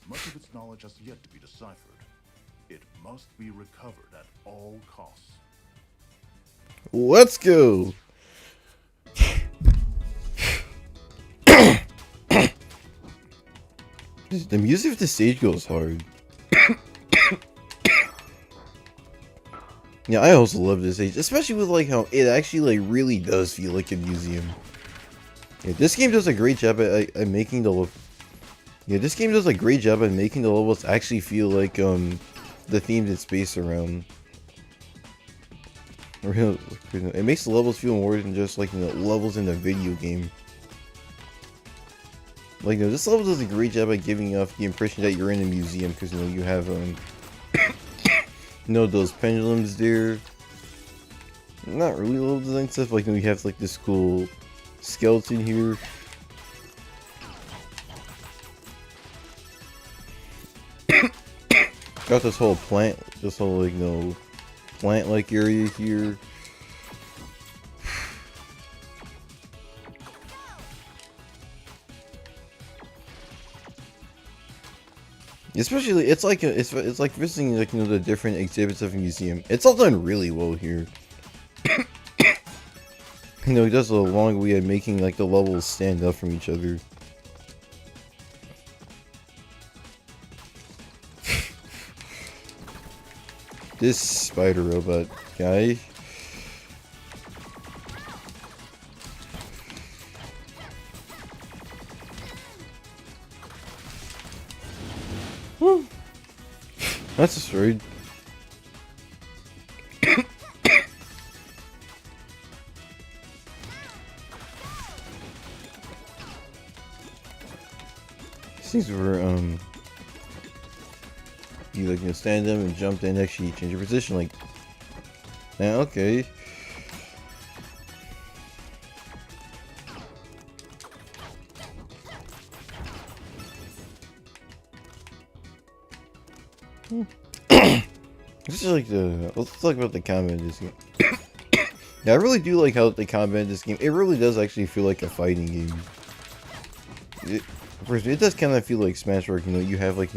Much of its knowledge has yet to be deciphered. It must be recovered at all costs.
Let's go. The music of the stage goes hard. Yeah, I also love this stage, especially with like how it actually like really does feel like a museum. Yeah, this game does a great job at making the. Yeah, this game does a great job at making the levels actually feel like the theme it's based around. It makes the levels feel more than just like levels in a video game. Like this level does a great job at giving off the impression that you're in a museum because you have those pendulums there. Not really level design stuff. Like you have like this cool skeleton here. Got this whole plant, this whole like plant-like area here. Especially, it's like visiting like the different exhibits of a museum. It's all done really well here. It does a long way of making like the levels stand up from each other. This spider robot guy. Whew. That's destroyed. These were you like stand them and jump, then actually change your position. Like, yeah, okay. This is like let's talk about the combat in this game. Yeah, I really do like how the combat in this game. It really does actually feel like a fighting game. First, it does kind of feel like Smash Bros. You have like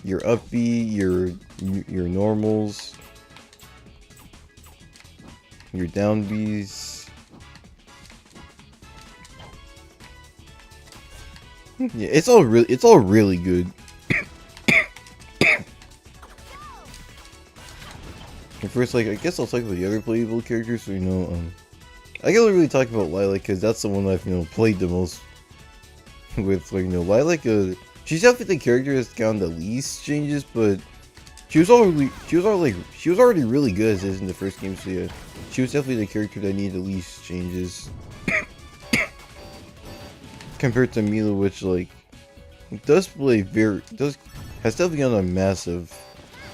your up B, your normals, your down Bs. Yeah, it's all really good. And first, like, I guess I'll talk about the other playable characters. So I can only really talk about Lilac because that's the one I've played the most with. Like, Lilac. She's definitely the character that's gotten the least changes, but she was already really good as is in the first game. So yeah, she was definitely the character that needed the least changes compared to Mila, which like has definitely gotten a massive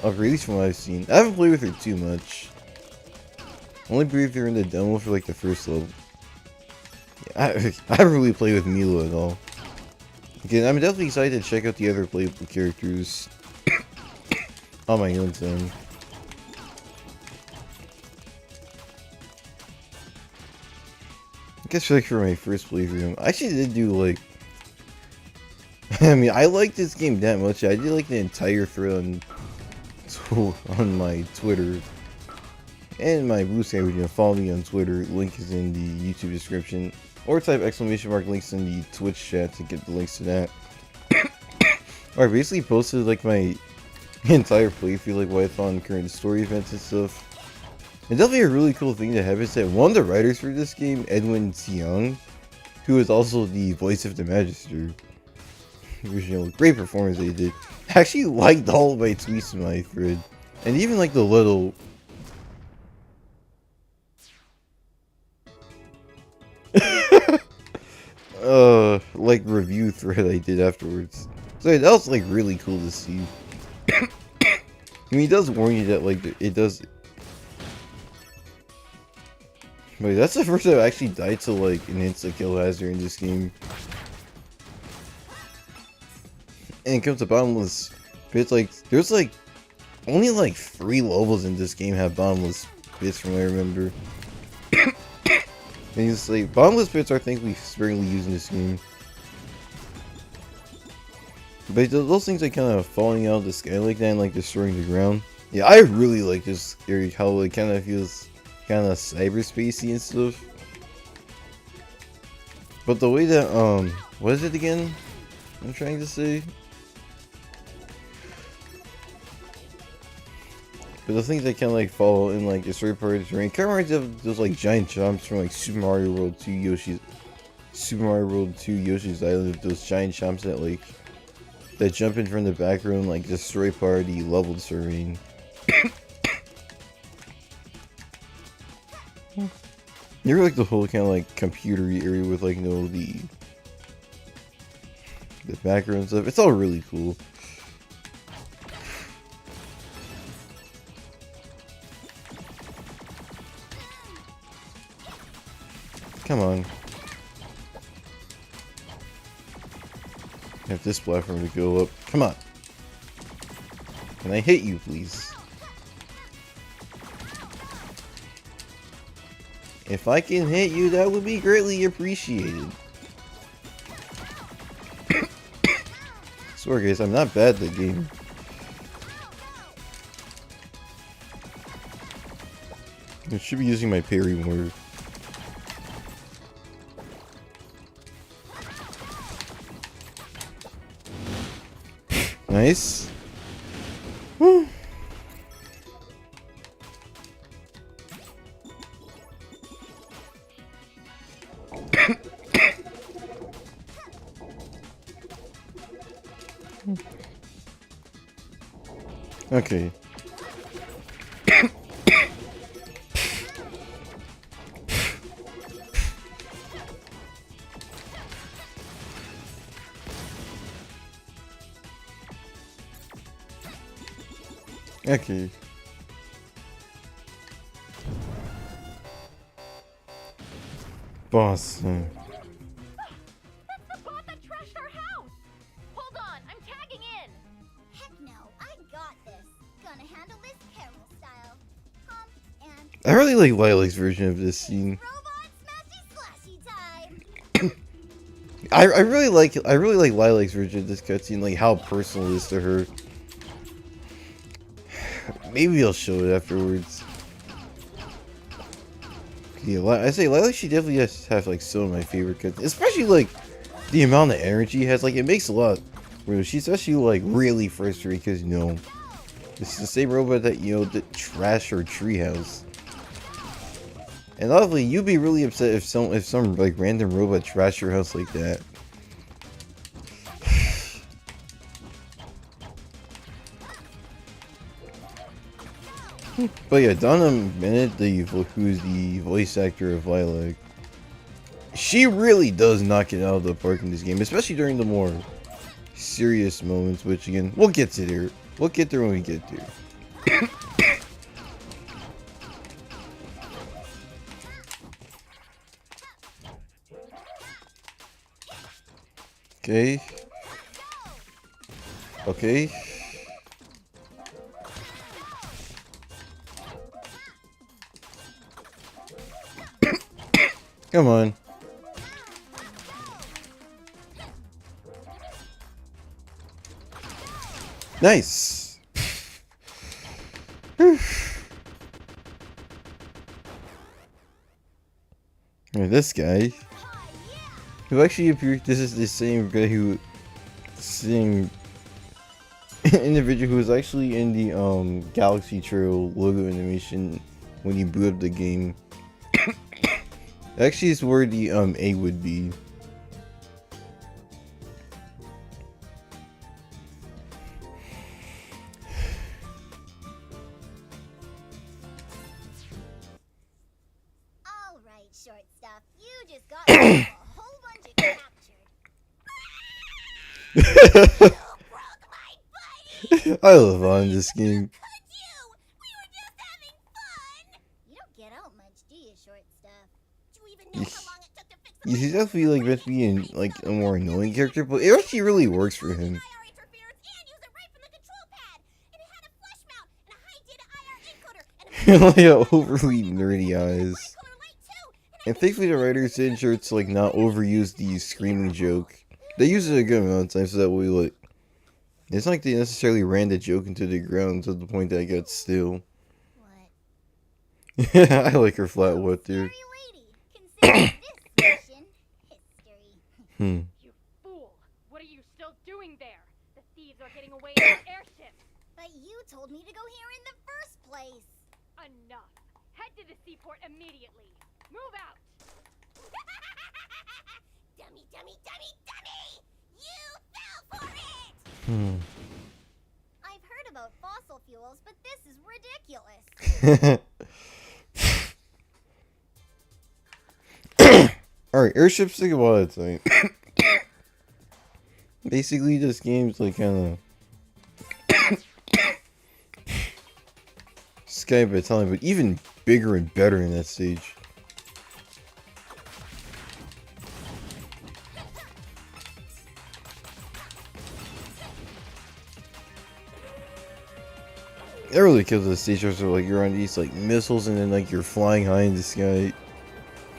upgrade, at least from what I've seen. I haven't played with her too much. Only played with her in the demo for like the first level. Yeah, I haven't really played with Mila at all. Again, I'm definitely excited to check out the other playable characters on my own time. I guess like for my first playthrough, I actually did do like. I mean, I like this game that much. I did like the entire thread on my Twitter and my Blue Sky. Follow me on Twitter. Link is in the YouTube description. Or type !! links in the Twitch chat to get the links to that. Or I basically posted like my entire playthrough, like what I found current story events and stuff. And definitely a really cool thing to have is that one of the writers for this game, Edwin Xiang, who is also the voice of the Magister, which, great performance they did. I actually liked all of my tweets in my thread, and even like the little. Like review thread I did afterwards. So that was like really cool to see. I mean, he does warn you that like it does. But that's the first time I actually died to like an insta kill hazard in this game. And it comes to bottomless pits. Like there's like only like 3 levels in this game have bottomless pits from what I remember. And he's like, bottomless pits are things we sparingly use in this game. But those things like kind of falling out of the sky like that and like destroying the ground. Yeah, I really like this area, how it kind of feels kind of cyberspacey and stuff. But the way that, what is it again? I'm trying to say? But the things that kind of like fall in like the story part of the terrain kind of reminds me of those like giant jumps from like Super Mario World 2 Yoshi's Island. Those giant jumps that like that jump in from the background like destroy part of the level terrain. You ever like the whole kind of like computery area with like the background stuff? It's all really cool. Come on. I have this platform to go up. Come on. Can I hit you, please? If I can hit you, that would be greatly appreciated. Sorry guys, I'm not bad at the game. I should be using my parry more. Nice. Woo. Okay. Okay. Boss.
That's the bot that trashed our house! Hold on, I'm tagging in!
Heck no, I got this. Gonna handle this caramel style. And
I really like Lilac's version of this scene.
robot smashy slashy time.
I really like Lilac's version of this cutscene, like how personal it is to her. Maybe I'll show it afterwards. Yeah, I say Lilac, she definitely has to have like some of my favorite cutscenes, especially like the amount of energy he has. Like it makes a lot. She's especially like really frustrated because this is the same robot that that trashed her treehouse. And obviously, you'd be really upset if some like random robot trashed your house like that. But yeah, Donna Bennett, who's the voice actor of Lilac, she really does knock it out of the park in this game, especially during the more serious moments. Which again, we'll get to there. We'll get there when we get there. Okay. Okay. Come on. Nice. This guy, who actually appeared, this is the same guy same individual who was actually in the Galaxy Trail logo animation when you boot up the game. Actually, it's where the A would be.
All right, short stuff. You just got a whole bunch of captured. Broke my buddy.
I love on this game.
Could you? We were just having fun. You don't get out much, do you, short stuff? Do you even know how long it took to fix the
He's definitely like meant to be in like a more annoying character, but it actually really works for him.
IR interference and use it right from the control pad. And it had a flush mount and a high data IR encoder and a
Like overly nerdy eyes.
encoder light too.
And thankfully the writers did ensure to like not overuse the screaming joke. They use it a good amount of times so that way like it's not like they necessarily ran the joke into the ground to the point that it got still.
What?
I like her flat what dude.
Sorry, lady. Consider this session history.
You fool! What are you still doing there? The thieves are getting away in an airship!
But But you told me to go here in the first place.
Enough. Head to the seaport immediately. Move out.
Dummy, dummy, dummy, dummy! You fell for it! I've heard about fossil fuels, but this is ridiculous.
Alright, airships take a while of time. Basically, this game's like kind of Sky Battalion, but even bigger and better in that stage. That really kills the stage where like you're on these like missiles and then like you're flying high in the sky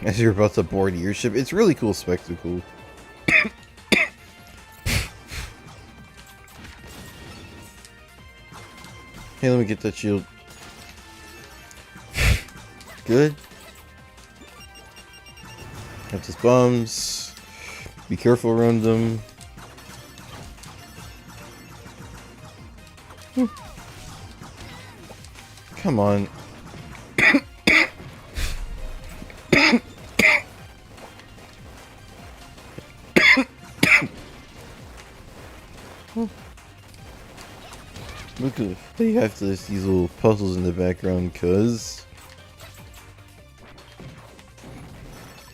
as you're about to board the airship. It's really cool spectacle. Hey, let me get that shield. Good. Have these bombs. Be careful around them. Come on. Look at they have these little puzzles in the background, cause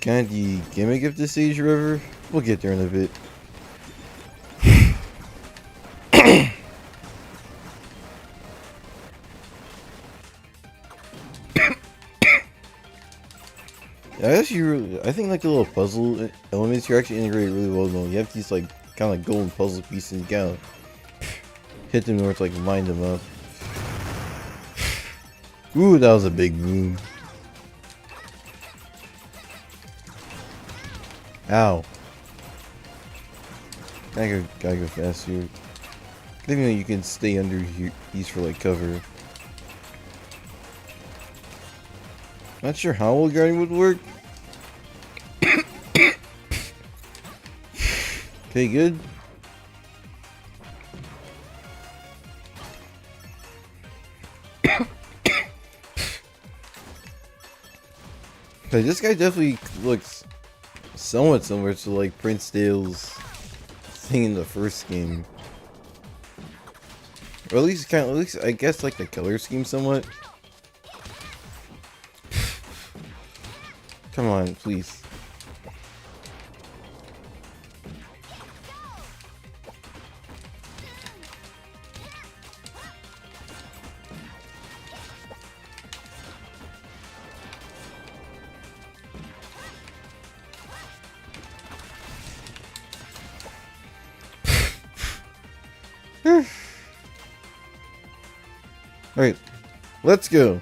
kind of the gimmick of this Age River. We'll get there in a bit. I think like the little puzzle elements here actually integrate really well. Though you have these like kind of like golden puzzle pieces, and you kind of hit them where it's like line them up. Ooh, that was a big move. Ow. Gotta go fast here. I think you can stay under here, these for like cover. Not sure how wall guarding would work. Okay, good. But this guy definitely looks somewhat similar to like Prince Dale's thing in the first game. Or at least I guess like the color scheme somewhat. Come on, please. Alright, let's go.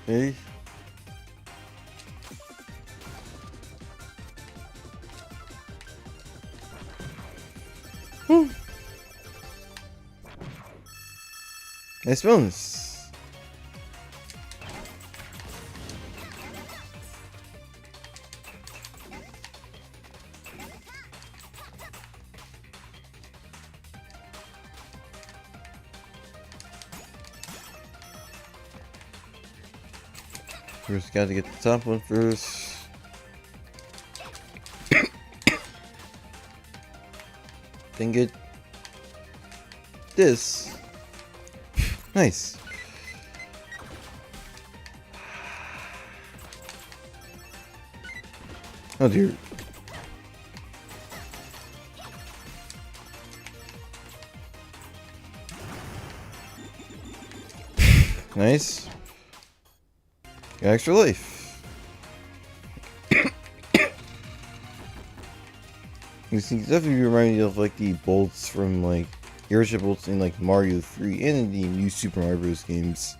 Okay. Nice bones. First, got to get the top one first. Then get this. Nice. Oh dear. Nice. Got extra life. These things definitely remind me of like the bolts from like airship bolts in like Mario 3 and in the new Super Mario Bros. Games.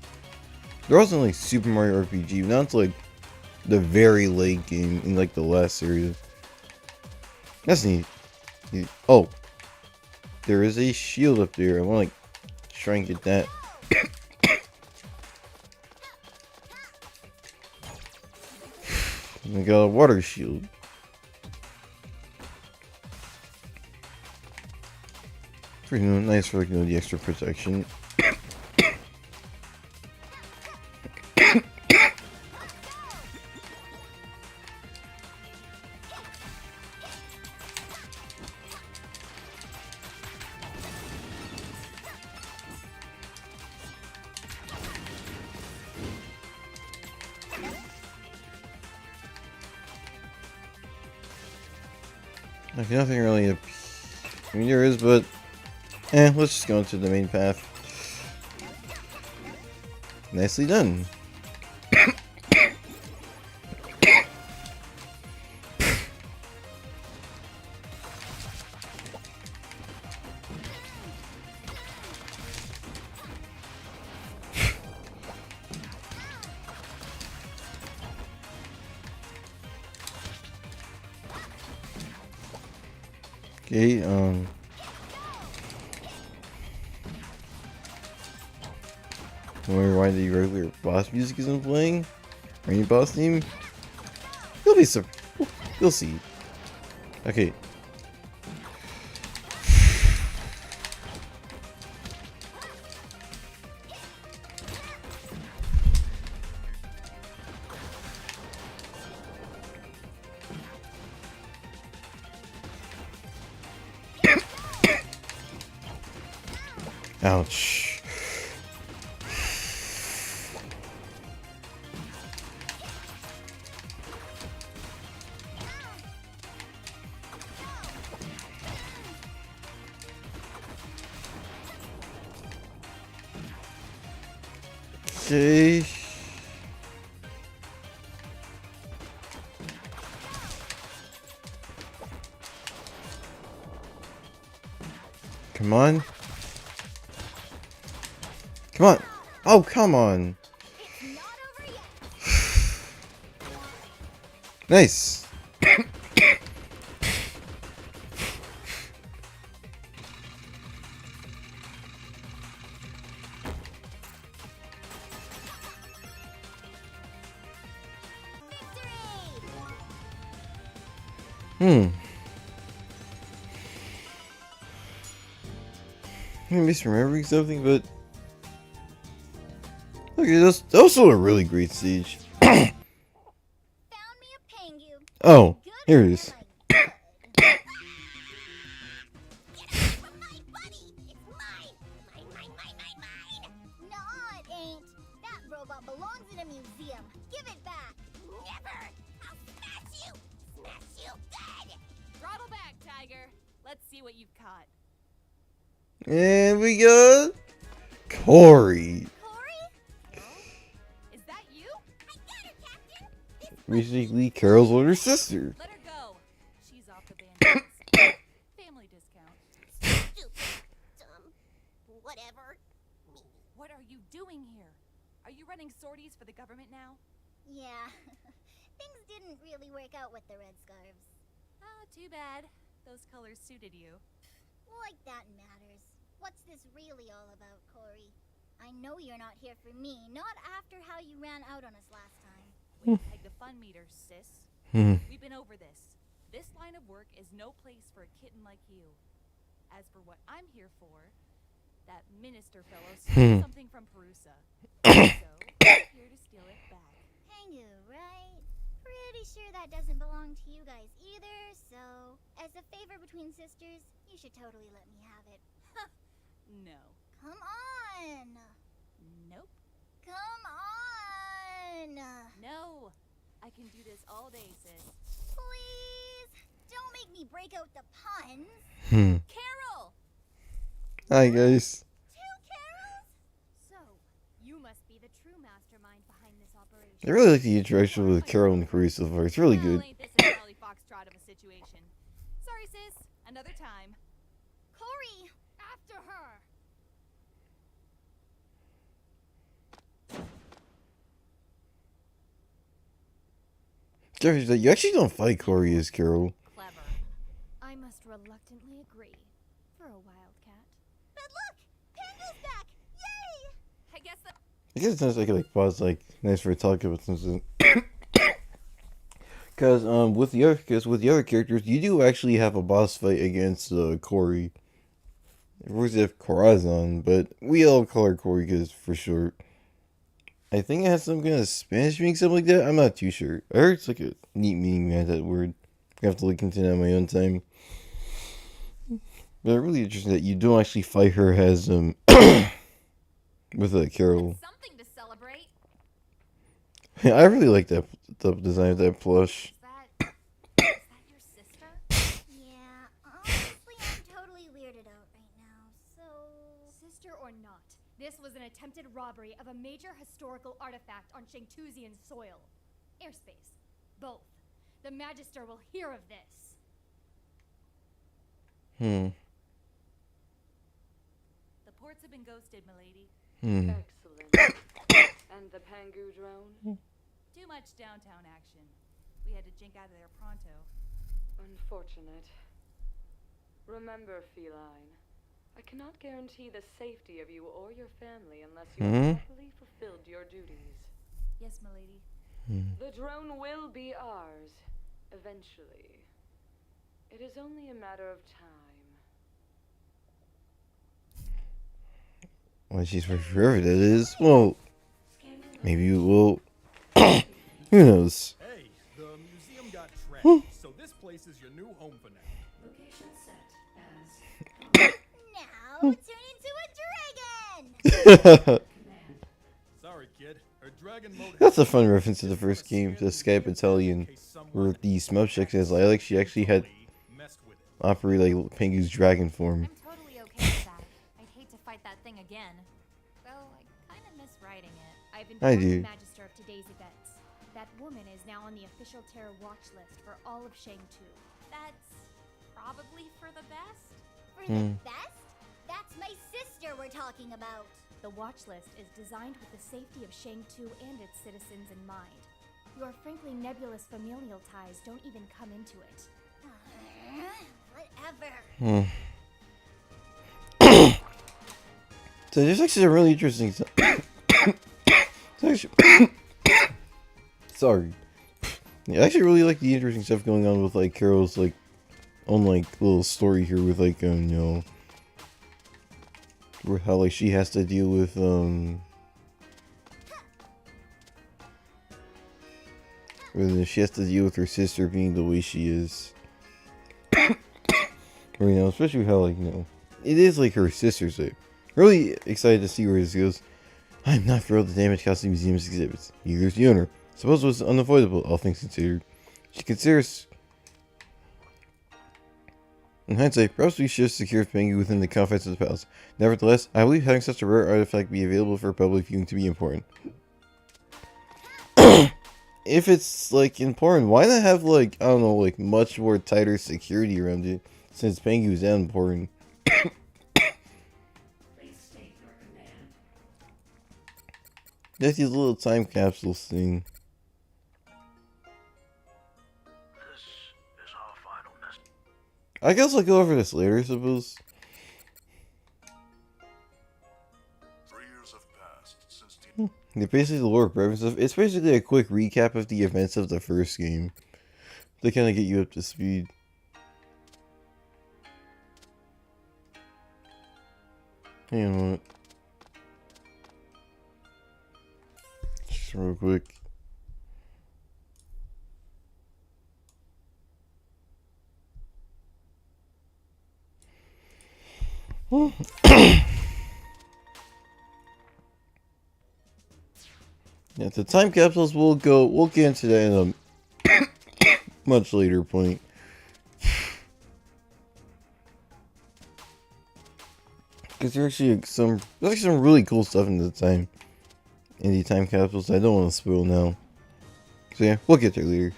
They're also in like Super Mario RPG, not until like the very late game in like the last area. That's neat. Oh, there is a shield up there. I want to like try and get that. I got a water shield. Pretty nice for like, the extra protection. Like nothing really. I mean, there is, but let's just go into the main path. Nicely done. Okay, wonder why the regular boss music isn't playing? Or any boss theme? You'll see. Okay. Ouch. Okay. Come on. Come on. Oh, come on.
It's not over yet.
Nice.
Victory!
I'm misremembering something, but okay, that's also a really great stage.
Found me a Pengu.
Oh,
Good
here it
for
is.
my blood. Get away from my buddy! It's mine! Mine! No, it ain't. That robot belongs in a museum. Give it back. Never! I'll smash you! Smash you good!
Throttle back, Tiger. Let's see what you've caught.
And we got Corey.
Corey?
Is that you?
I got her, Captain!
Basically, Carol's older sister.
Let her go. She's off the bandits. Family discount.
Stupid. Dumb. Whatever.
What are you doing here? Are you running sorties for the government now?
Yeah. Things didn't really work out with the Red Scarves.
Ah, too bad. Those colors suited you.
Like that matters. What's this really all about, Corey? I know you're not here for me, not after how you ran out on us last time.
We pegged the fun meter, sis.
Hmm.
We've been over this. This line of work is no place for a kitten like you. As for what I'm here for, that minister fellow stole something from Perusa. So, I'm here to steal it back.
Pengu, right? Pretty sure that doesn't belong to you guys either, so as a favor between sisters, you should totally let me have it.
No.
Come on!
Nope.
Come on!
No. I can do this all day, sis.
Please! Don't make me break out the puns!
Carol!
Hi, guys.
Two Carols?
So, you must be the true mastermind behind this operation.
I really like the interaction with Carol and Corey so far. It's really
Well,
good.
ain't this a Charlie Foxtrot of a situation? Sorry, sis. Another time.
Corey!
After her!
Jeffrey's like, you actually don't fight Corey as Carol.
Clever.
I must reluctantly agree. For a wildcat.
But look! Panda's back! Yay!
I guess that.
I guess it's nice I could like pause, like, nice for a talk about something. Because with the other characters, you do actually have a boss fight against Corey. Of course, you have Corazon, but we all call her Corey because for short. I think it has some kind of Spanish meaning, something like that. I'm not too sure. I heard it's like a neat meaning behind that word. I have to look into that on my own time. But really interesting that you don't actually fight her as with Carol.
Something to celebrate.
I really like the design of that plush.
Is that your sister?
Yeah, honestly, I'm totally weirded out right now, so...
Sister or not, this was an attempted robbery of a major historical artifact on Shangtuzian soil. Airspace. Both. The Magister will hear of this.
The ports have been ghosted, milady.
Excellent. And the Pangu drone?
Too much downtown action. We had to jink out of there pronto.
Unfortunate. Remember, Feline, I cannot guarantee the safety of you or your family unless you have properly fulfilled your duties.
Yes, milady.
The drone will be ours, eventually. It is only a matter of time.
Well, she's for forever, that is. Well, maybe you will. Who knows?
Hey, the museum got trashed, so this place is your new home for now.
Location set as
Now, turn into a dragon!
Sorry, kid. Her dragon mode.
That's a fun reference to the first game, the Sky Battalion, where the smudge check says Lilac, she actually had
Messed with it.
operate like Pengu's dragon form.
I'm totally okay with that. I'd hate to fight that thing again. Though I kind of miss writing it.
I've
I
informed
do.
the Magister of today's events. That woman is now on the official terror watch list for all of Shangtu.
That's probably for the best.
For the best? That's my sister we're talking about.
The watch list is designed with the safety of Shangtu and its citizens in mind. Your frankly nebulous familial ties don't even come into it.
Whatever.
So there's actually a really interesting sorry. Yeah, I actually really like the interesting stuff going on with like Carol's like own like little story here with like you know, where how like she has to deal with whether she has to deal with her sister being the way she is. Or, you know, especially how like, you know, it is like her sister's like really excited to see where this goes. I'm not thrilled the damage caused the museum's exhibits. Neither is the owner. Suppose it was unavoidable, all things considered. She considers, in hindsight, perhaps we should have secured Pengu within the confines of the palace. Nevertheless, I believe having such a rare artifact be available for public viewing to be important. If it's like important, why not have like, I don't know, like much more tighter security around it, since Pengu is that important.
please state your command.
There's these little time capsules thing.
This is our final message.
I guess I'll go over this later, I suppose.
3 years have passed since
Basically, the lore preference stuff. It's basically a quick recap of the events of the first game. To kind of get you up to speed. Hang on a moment. Just real quick. Yeah, the time capsules we'll get into that in a much later point. Because there's actually some really cool stuff in the time capsules I don't want to spoil now. So yeah, we'll get there later.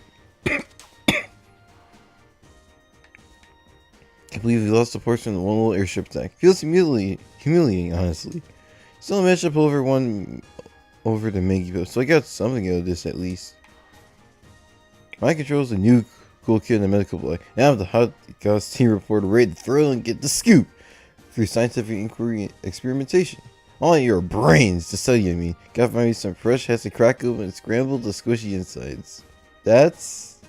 I believe we lost a portion of the one little airship attack. Feels humiliating, honestly. Still managed to pull over the Maggie boat, so I got something out of this at least. My control's a new cool kid in the medical block, and I'm the hot goss team reporter ready to thrill and get the scoop through scientific inquiry and experimentation. All your brains to study me. Gotta find me some fresh, has to crack open and scramble the squishy insides. That's...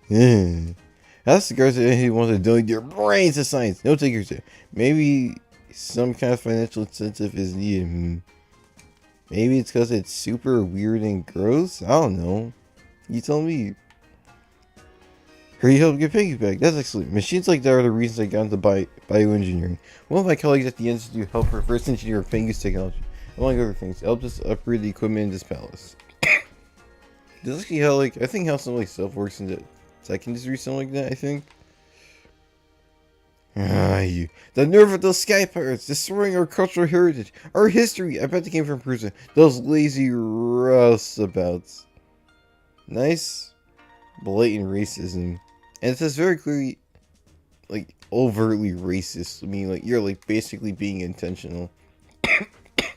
That's the guys that wants to donate their brains to science. No takers there. Maybe some kind of financial incentive is needed. Maybe it's because it's super weird and gross? I don't know. You tell me. Hurry up, get piggyback. That's excellent. Machines like that are the reasons I got into bioengineering. One of my colleagues at the Institute helped reverse engineer Pengu's technology. Among other things, it helped us upgrade the equipment in this palace. This is actually how, like, I think how something like stuff works in the tech industry, something like that, I think. You. The nerve of those sky pirates, destroying our cultural heritage, our history. I bet they came from Prusa. Those lazy roustabouts. Nice, blatant racism. And it says very clearly, like, overtly racist. I mean, like, you're, like, basically being intentional. It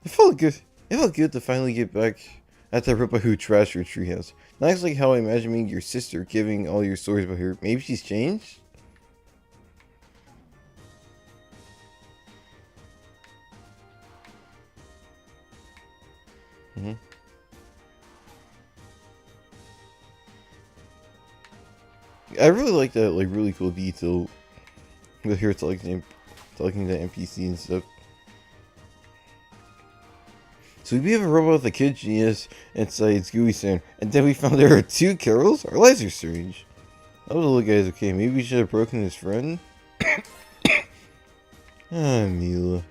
felt good. It felt good to finally get back at that Rippa who trashed your treehouse. Not like how I imagine meeting your sister, giving all your stories about her. Maybe she's changed? I really like that, like, really cool detail with her talking to NPC and stuff. So we have a robot with a kid genius inside Gooey Center, and then we found there are 2 Carols? Our lives are strange. Oh, the little guy's okay. Maybe we should have broken his friend? Mila.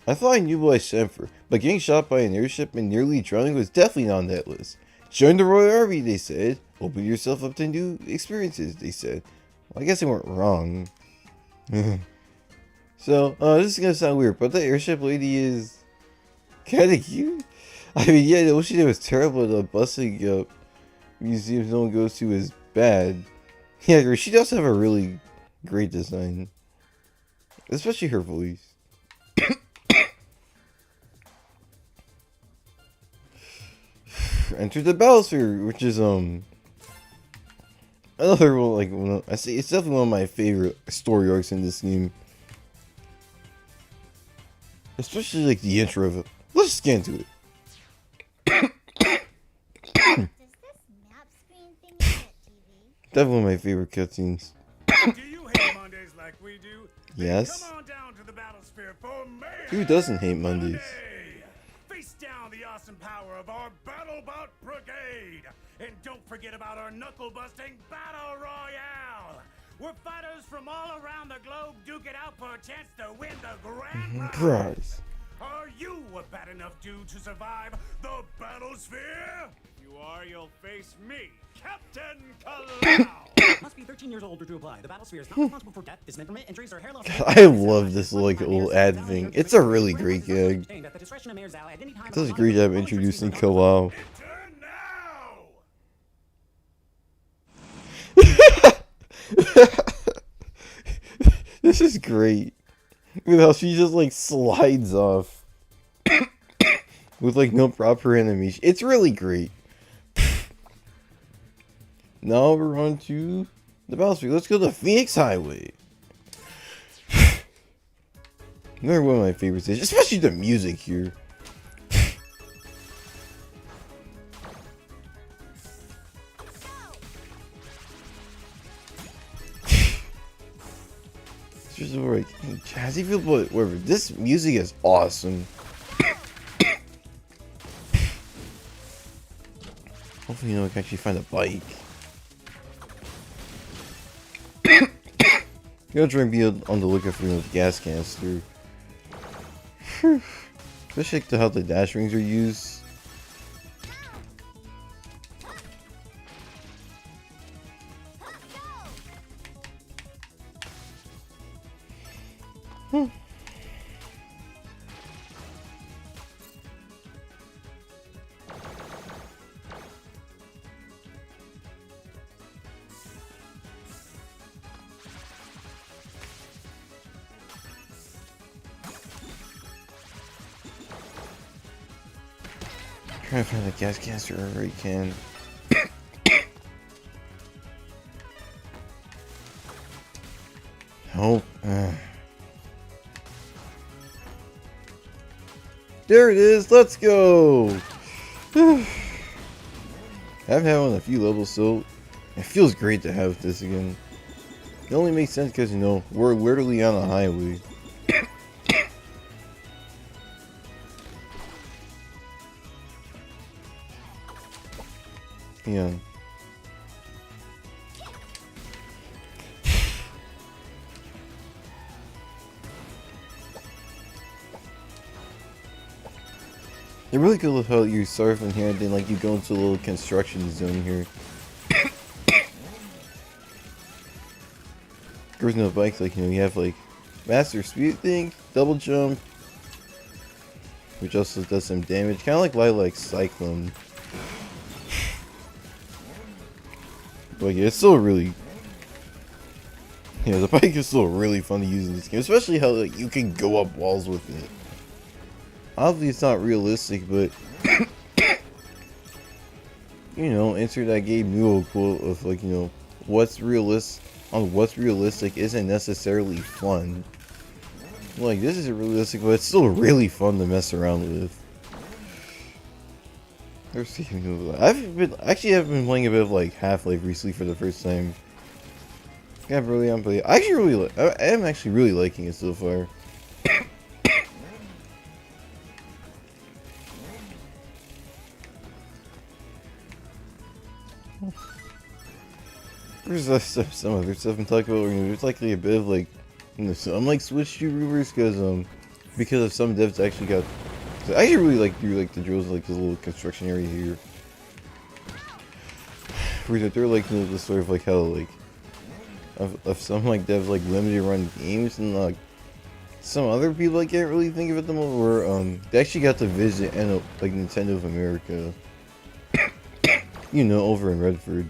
I thought I knew what I sent for, but getting shot by an airship and nearly drowning was definitely not on that list. Join the Royal Army, they said. Open yourself up to new experiences, they said. Well, I guess they weren't wrong. So, this is gonna sound weird, but the airship lady is kinda cute. I mean, yeah, what she did was terrible. The busing up museums no one goes to is bad. Yeah, she does have a really great design. Especially her voice. Enter the Battlesphere, which is another one, like, I say it's definitely one of my favorite story arcs in this game. Especially like the intro of it. Let's just get into it.
Does this map screen thing on TV?
Definitely one of my favorite cutscenes.
Do you hate Mondays like we do?
Yes.
Come on down to the Battlesphere for mayhem.
Who doesn't hate Mondays?
Face down the awesome power of our BattleBot Brigade. And don't forget about our knuckle-busting Battle Royale. Where fighters from all around the globe duke it out for a chance to win the grand prize. Are you a bad enough dude to survive the Battlesphere? If you are, you'll face me, Captain Kalau.
Must be 13 years old or to apply. The Battlesphere is not responsible for death, dismemberment, injuries, or hair loss.
I love this like little ad thing. It's a really great gag. It does a great job introducing Kalau. This is great. With how she just like slides off with like no proper animation. It's really great. Now we're on to the Battlesphere. Let's go to Phoenix Highway. Another one of my favorite stations, especially the music here. Just like jazzy feel, but whatever. This music is awesome. Hopefully, I can actually find a bike. Gotta try and be on the lookout for the gas canister. Especially like how the dash rings are used. trying to find the gas canister wherever I can. Nope. There it is. Let's go. I haven't had one in a few levels, so it feels great to have this again. It only makes sense because, you know, we're literally on a highway. Yeah. It really cool how you surf in here and then like you go into a little construction zone here. There's no bikes, like, you know, you have like master speed thing, double jump, which also does some damage, kind of like Lilac Cyclone. But yeah, it's still really, yeah, the bike is still really fun to use in this game, especially how like you can go up walls with it. Obviously, it's not realistic, but you know, enter that Gabe Newell quote of like, you know, what's realistic isn't necessarily fun. Like, this isn't realistic, but it's still really fun to mess around with. I've been playing a bit of like Half-Life recently for the first time. Yeah, really, I am actually really liking it so far. There's some other stuff I'm talking about. There's likely a bit of like, you know, some like Switch 2 rumors because of some devs actually got. So I actually really like the drills, like this little construction area here. Where they're like, you know, the sort of like how like of some like devs like limited run games, and like some other people I can't really think of at the moment where they actually got to visit and like Nintendo of America. You know, over in Redford.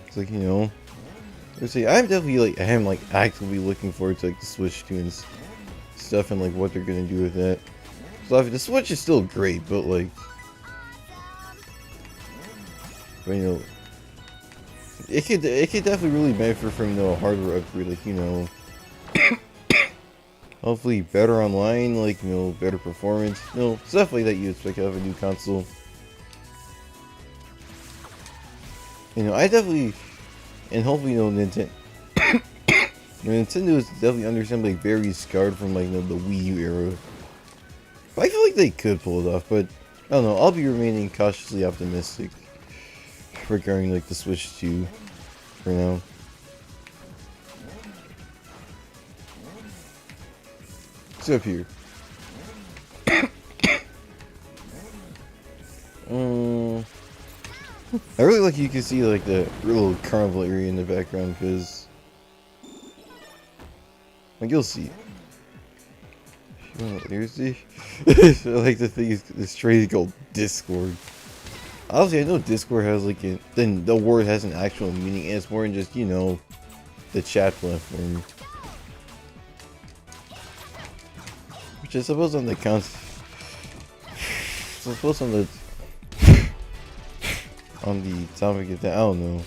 It's like, you know, let's see, I'm definitely like, I am like actively looking forward to like the Switch 2 and stuff and like what they're gonna do with that. So the Switch is still great, but like, but, you know, it could definitely really benefit from, you know, a hardware upgrade, like, you know, hopefully better online, like, you know, better performance, you know, stuff like that you expect out of a new console. You know, I definitely, and hopefully, you know, Nintendo is definitely understandably like, very scarred from, like, you know, the Wii U era. But I feel like they could pull it off, but I don't know, I'll be remaining cautiously optimistic regarding, like, the Switch 2 for now. What's up here? I really like you can see like the little carnival area in the background because like you'll see. Here's the like the thing is this trade called Discord. Obviously I know Discord has like then the word has an actual meaning and it's more than just, you know, the chat platform. Which I suppose on the on the topic of that, I don't know.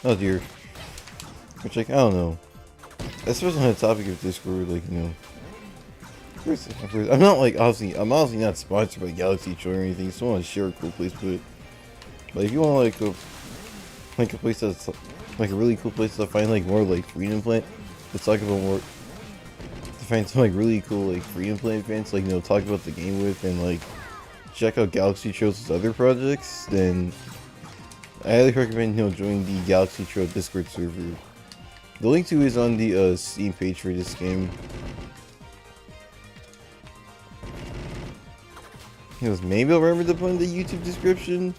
Oh dear. Which, like, I don't know. Especially on the topic of Discord, like, you know. I'm not like, I'm obviously not sponsored by Galaxy Troy or anything, so I want to share a cool place, but if you want like a place that's like a really cool place to find like more like Freedom Plant, let's talk about more, to find some like really cool like Freedom Plant fans, like, you know, talk about the game with and like check out Galaxy Troll's other projects, then I highly recommend, you know, joining the Galaxy Troll Discord server. The link to is on the Steam page for this game. Maybe I'll remember to put in the YouTube description.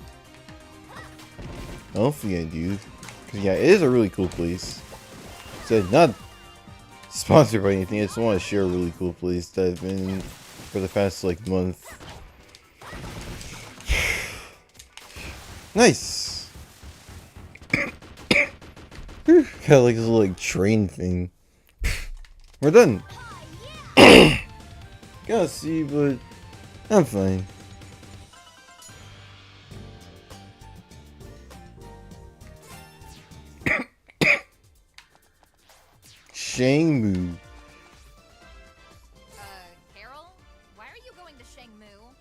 Hopefully I do. Cause yeah, it is a really cool place. So not sponsored by anything, I just want to share a really cool place that I've been in for the past like month. Nice. Whew, got like this little like train thing. We're done. Gotta see, but I'm fine. Shangmu.
Carol? Why are you going to Shangmu?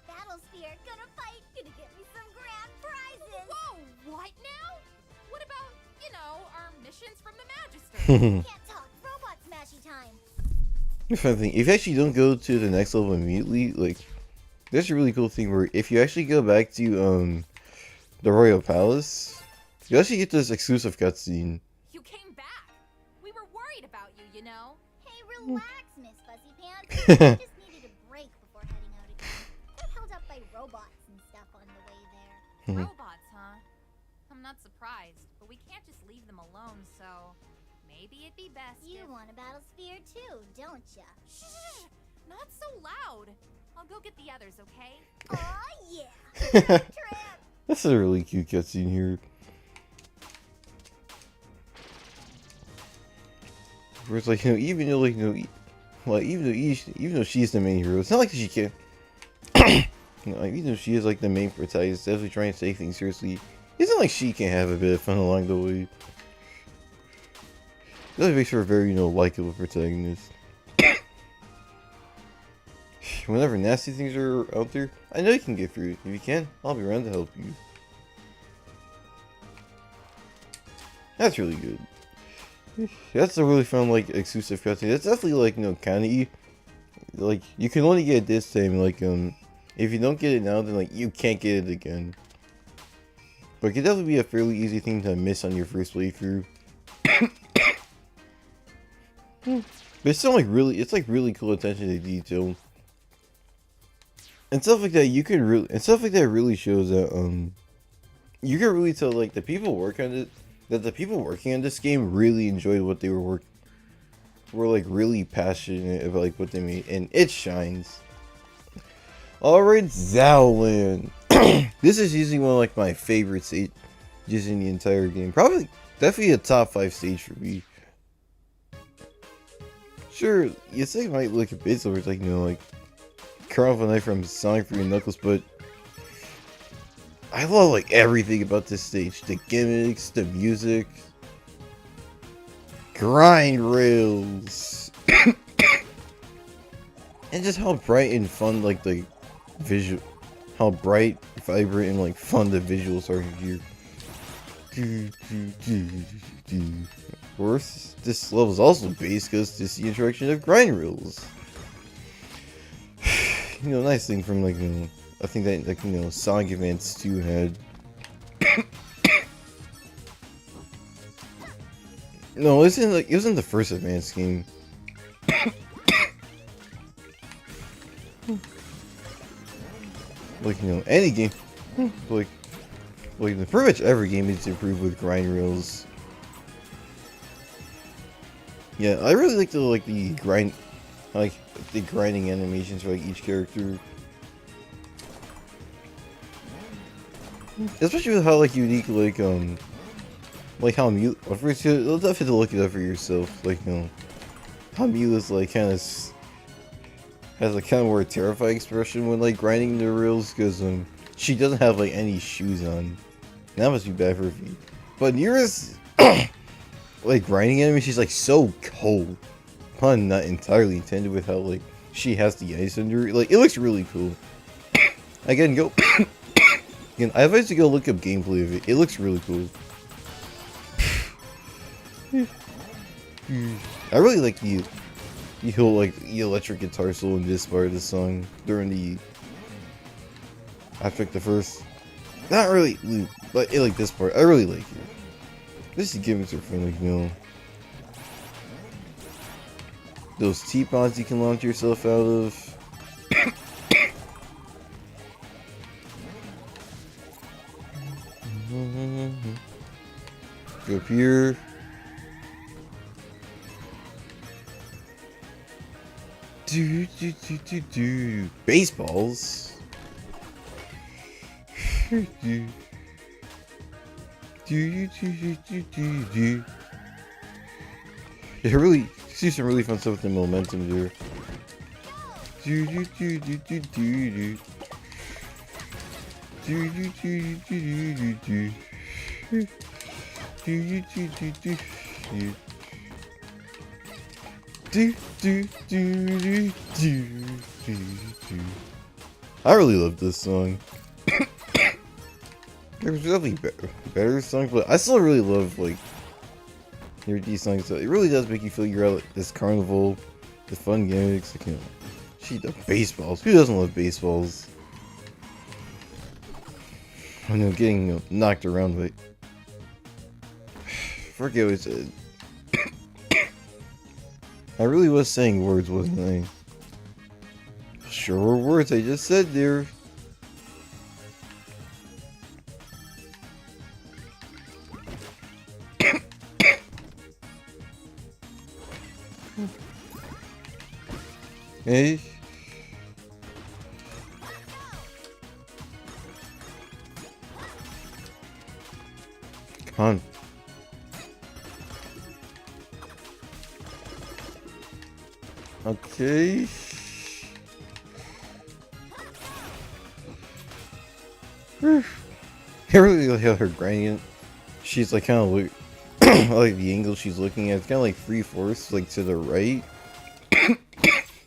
Battlesphere, gonna fight, gonna get me some grand prizes.
Whoa, what now? What about, you know, our missions from the Magister?
Can't talk. Robot smashy time.
If anything, if you actually don't go to the next level immediately, like, there's a really cool thing where if you actually go back to the Royal Palace, you actually get this exclusive cutscene.
You came back. We were worried about you, you know?
Hey, relax, Miss Fuzzy Pants. I just needed a break before heading out again. Got held up by robots and stuff on the way there.
Robots, huh? I'm not surprised, but we can't just leave them alone, so maybe it'd be best
You
if...
want a Battlesphere too, don't ya?
Shh! Not so loud. I'll go get the others, okay?
Aw, yeah. Trip.
That's a really cute cutscene here. Where it's like, you know, even though, like, you know, like, even though she's the main hero, it's not like she can't. You know, like, even though she is like the main protagonist, definitely trying to take things seriously. It's not like she can have a bit of fun along the way. That makes her a very, you know, likable protagonist. Whenever nasty things are out there, I know you can get through it. If you can, I'll be around to help you. That's really good. That's a really fun, like, exclusive cutscene. That's definitely, like, you know, kind of, like, you can only get it this time, like, if you don't get it now, then, like, you can't get it again. But it could definitely be a fairly easy thing to miss on your first playthrough. But it's still, like, it's, like, really cool attention to detail. And stuff like that, you can really, and stuff like that really shows that, you can really tell, like, the people working on it, that the people working on this game really enjoyed what they were like really passionate about like what they made, and it shines. Alright, Zowland. This is usually one of like my favorite stages in the entire game. Probably, definitely a top 5 stage for me. Sure, you say it might look a bit so it's like, you know, like Carnival Night from Sonic 3 and Knuckles, but I love like everything about this stage. The gimmicks, the music, grind rails, and just how bright and fun like the visual, how bright, vibrant, and like fun the visuals are here. Of course, this level is also based because it's the introduction of grind rails. You know, nice thing from like, you know, I think that, like, you know, Sonic Advance 2 had. No, it wasn't the first Advance game. Like, you know, any game, like pretty much every game needs to improve with grind rails. Yeah, I really like the grinding animations for like each character. Especially with how like unique like how Mew. First, you'll definitely have to look it up for yourself. Like, you know, how Mew is like kind of has a kind of more terrifying expression when like grinding the rails, because she doesn't have like any shoes on. That must be bad for her feet. But Neera's like grinding animation, she's like so cold. Pun not entirely intended, with how like she has the ice under her. Like, it looks really cool. Again, go. Again, I advise you to go look up gameplay of it. It looks really cool. I really like the whole like the electric guitar solo in this part of the song during the after like the first. Not really loop, but like this part. I really like it. This gimmicks are fun, like, you know. Those teapots you can launch yourself out of. Go up here. Baseballs. Yeah, really see some really fun stuff with the momentum there. I really love this song. There's definitely better songs, but I still really love like these songs. It really does make you feel you're at like, this carnival, the fun gimmicks. Like, you know, gee, the baseballs. Who doesn't love baseballs? I know getting knocked around, but I forget what I said. I really was saying words, wasn't I? Sure were words I just said there. Hey. Come on. Okay. I really like how her gradient. She's like kind of like, like the angle she's looking at. It's kind of like 3/4, like to the right,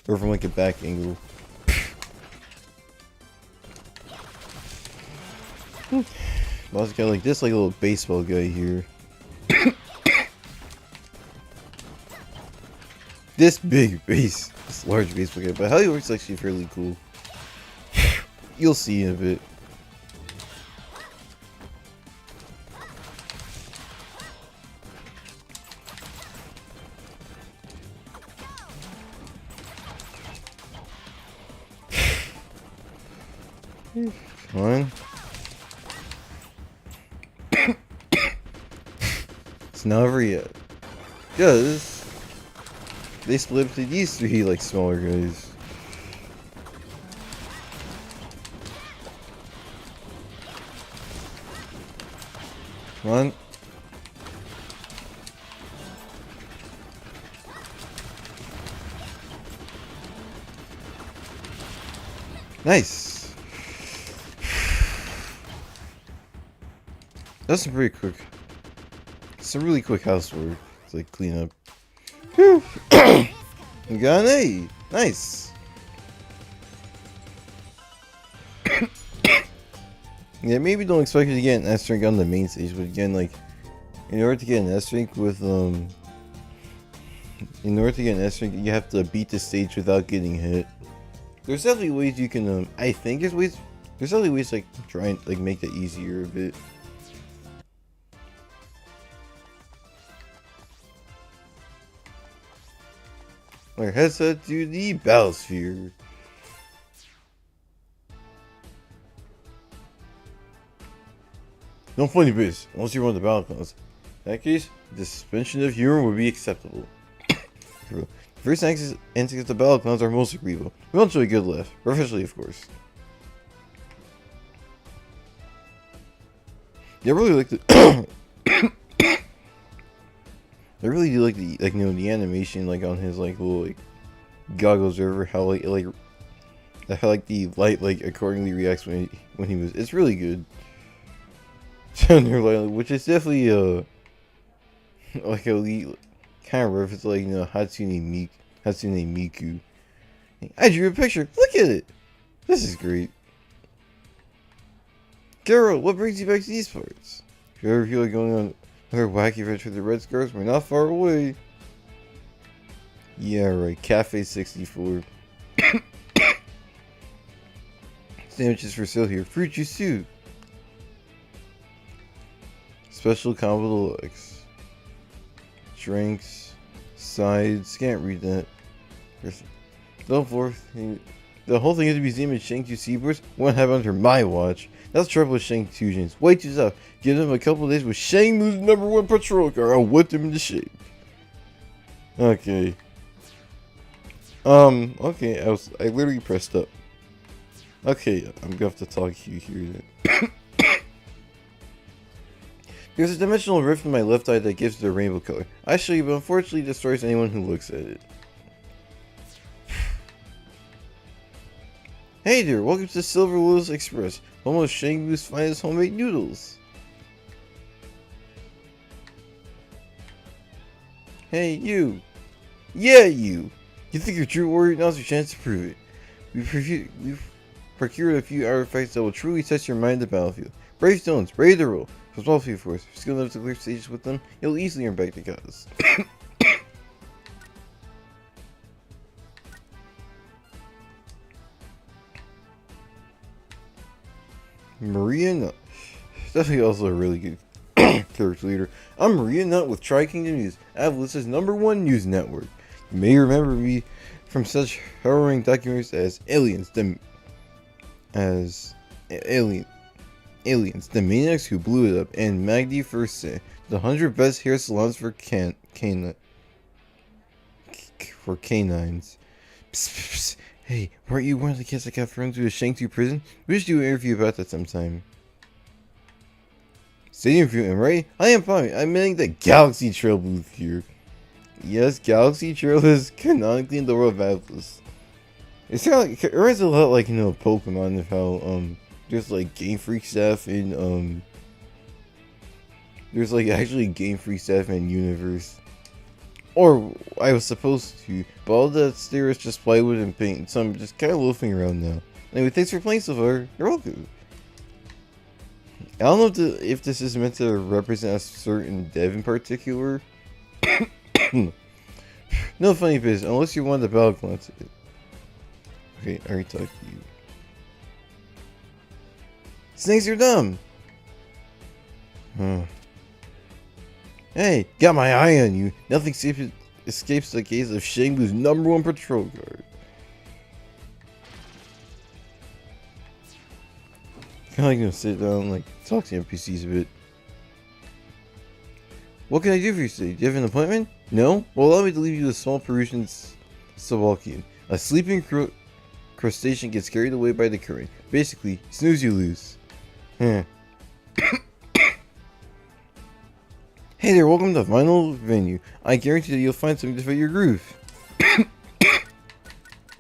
or from like a back angle. Also got like this like little baseball guy here. This big base, this large baseball guy, but how he works is actually fairly cool. You'll see in a bit. Come on. It's not over yet. Because they split up to these three like smaller guys. Come on. Nice. That's some pretty quick. Some really quick housework. It's like clean up. Whew. You got an A. Nice. Yeah, maybe don't expect you to get an S rank on the main stage, but again, like, in order to get an S rank with in order to get an S rank, you have to beat the stage without getting hit. There's definitely ways you can I think there's definitely ways to, like, try and like make that easier a bit. Our headset to the Battlesphere. No funny biz, unless you're one of the battle clowns. In that case, the suspension of humor would be acceptable. The first antics of the battle clowns are most agreeable. We don't show a good laugh, professionally of course. Yeah, I really like the I really do like the the animation like on his like little like goggles over how how like the light like accordingly reacts when he moves. It's really good. Which is definitely like a kind of reference like Hatsune Miku. I drew a picture. Look at it. This is great. Carol, what brings you back to these parts? If you ever feel like going on another wacky adventure with the Red Scarves, we're not far away. Yeah, right. Cafe 64. Sandwiches for sale here. Fruit juice too. Special combo deluxe. Drinks. Sides. Can't read that. So forth. The whole thing is a museum in Shang-Chi Seaboards won't have under my watch. That's the trouble with Shang-Tusians. Wait too tough. Give them a couple days with Shang-Mu's #1 patrol car. I'll whip them into shape. Okay. Okay. I literally pressed up. Okay, I'm gonna have to talk to you here then. There's a dimensional rift in my left eye that gives it a rainbow color. I show you, but unfortunately destroys anyone who looks at it. Hey there, welcome to Silver Lotus Express, home of Shanggu's finest homemade noodles. Hey, you. Yeah, you. You think you're true warrior? Now's your chance to prove it. We've procured a few artifacts that will truly test your mind in the battlefield. Brave stones, ready to roll. For battlefield force, if you're skilled enough to clear stages with them, you'll easily earn back the gods. Maria Nutt. Definitely also a really good character leader. I'm Maria Nutt with Tri-Kingdom News, Avalanche's #1 news network. You may remember me from such harrowing documentaries as Aliens, the Maniacs Who Blew It Up, and Magdi First Sin, the 100 best hair salons for canines. Psst, psst, psst. Hey, weren't you one of the kids that got thrown into a Shang-Chi prison? We should do an interview about that sometime. Stadium View, am I right? I am fine. I'm in the Galaxy Trail booth here. Yes, Galaxy Trail is canonically in the world of Atlas. It's kind of like, it reminds a lot like, you know, Pokemon, of how, there's like Game Freak stuff in, there's like actually Game Freak stuff in Universe. Or I was supposed to, but all that's there is just plywood and paint, so I'm just kind of loafing around now. Anyway, thanks for playing so far. You're welcome. I don't know if this is meant to represent a certain dev in particular. No funny biz, unless you want the battle glance. Okay, I already talked to you. Snakes are dumb! Huh. Hey, got my eye on you. Nothing escapes the gaze of Shanggu's #1 patrol guard. Kinda like gonna sit down and like talk to NPCs a bit. What can I do for you today? Do you have an appointment? No? Well, allow me to leave you a small Perusian Sawakian. A sleeping crustacean gets carried away by the current. Basically, snooze you lose. Huh. Hey there, welcome to Vinyl Venue. I guarantee that you'll find something to fit your groove.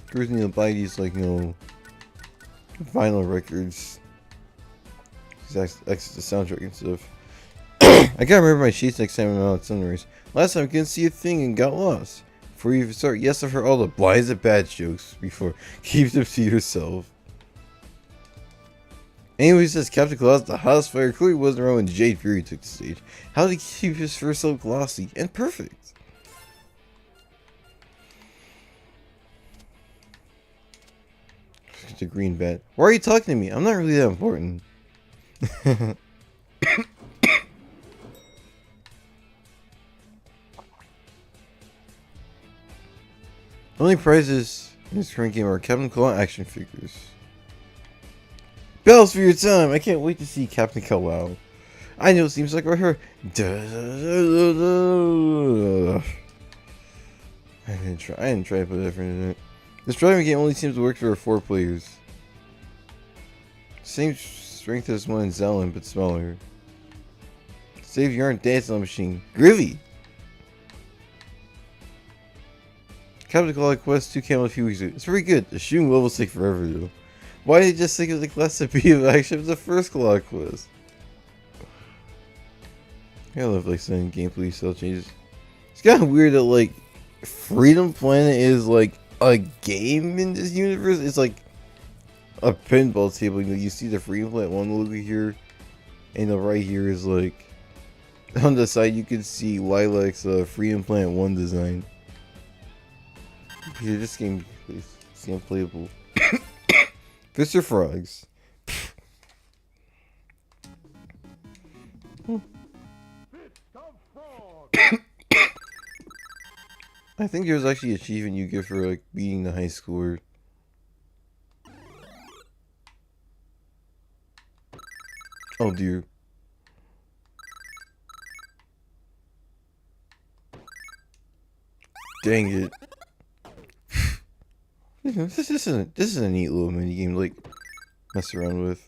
Groove need to buy these, like, you know, vinyl records. Exit the soundtrack and stuff. I gotta remember my sheets next time I'm out at Sunrise. Last time I couldn't see a thing and got lost. Before you even start, yes, I've heard all the Bly's and bad jokes before. Keep them to yourself. Anyway, says Captain Claus, the hottest fire clearly wasn't around when Jade Fury took the stage. How did he keep his fur so glossy and perfect? The green bat. Why are you talking to me? I'm not really that important. Only prizes in this current game are Captain Claw action figures. Bells for your time! I can't wait to see Captain Kawao. I know it seems like we're here. I didn't try to put effort in it. This driving game only seems to work for 4 players. Same strength as one in Zelin, but smaller. Save your aren't dancing on the machine. Groovy! Captain Claw Quest 2 came out a few weeks ago. It's pretty good. The shooting levels take forever though. Why did they just think of the class to be of action of the first Claw Quest? I love like sudden gameplay style changes. It's kind of weird that like Freedom Planet is like a game in this universe. It's like a pinball table. You know, you see the Freedom Planet one logo here, and the right here is like on the side you can see Lilac's Freedom Planet 1 design. Yeah, this game is unplayable. Mr. Frogs. I think there's actually an achievement you get for like beating the high score. Oh dear. Dang it. This is a neat little mini game to like mess around with.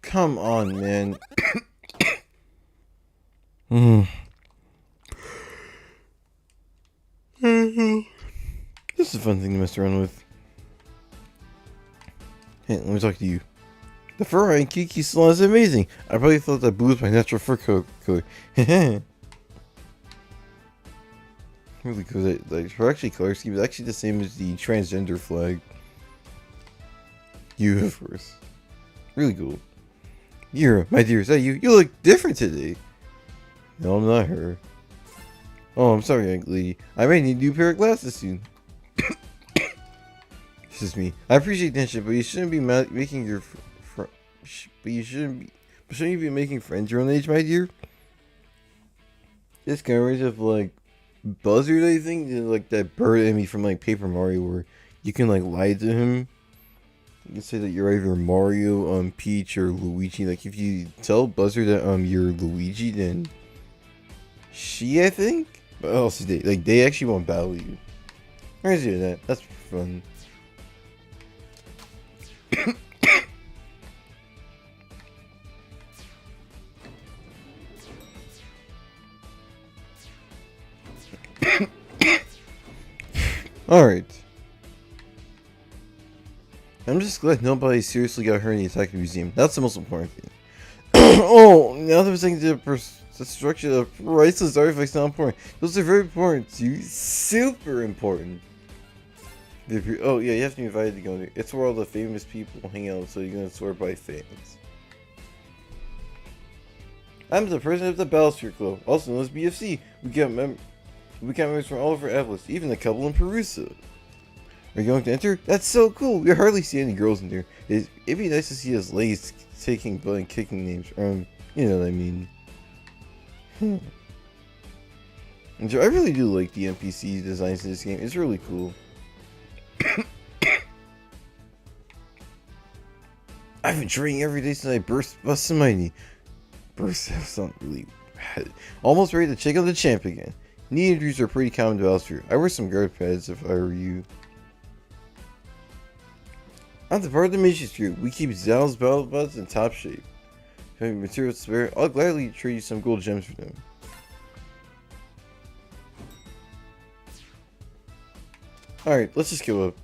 Come on, man. This is a fun thing to mess around with. Hey, let me talk to you. The fur on Kiki's salon is amazing. I probably thought that blue was my natural fur color. Really cool. Like, her actually color scheme is actually the same as the transgender flag. You, of course. Really cool. Mira, my dear, is that you? You look different today. No, I'm not her. Oh, I'm sorry, Aunt Lady. I may need a new pair of glasses soon. This is me. I appreciate the attention, but you shouldn't be making your shouldn't you be making friends your own age, my dear? This kind of reminds of like Buzzard, I think, like that bird enemy from like Paper Mario, where you can like lie to him. You can say that you're either Mario, Peach, or Luigi. Like if you tell Buzzard that you're Luigi, then she, I think, but also they actually won't battle you. I can do that. That's fun. Alright. I'm just glad nobody seriously got hurt in the attack museum. That's the most important thing. Oh, now that I'm saying the destruction of priceless artifacts not important. Those are very important to you. Super important. Oh yeah, you have to be invited to go there. It's where all the famous people hang out, so you're gonna sort by fans. I'm the president of the Battlesphere Club, also known as BFC. We got members from all over Atlas, even a couple in Perusa. Are you going to enter? That's so cool! We hardly see any girls in there. It'd be nice to see us ladies taking butt and kicking names. You know what I mean. And so I really do like the NPC designs in this game. It's really cool. I've been training every day since I busted my knee. That's not really bad. Almost ready to check out the champ again. Knee injuries are pretty common to Battlesphere. I wear some guard pads if I were you. I'm the part of the Mages Group. We keep Zal's battle bots in top shape. If you have materials spare, I'll gladly trade you some gold gems for them. Alright, let's just go up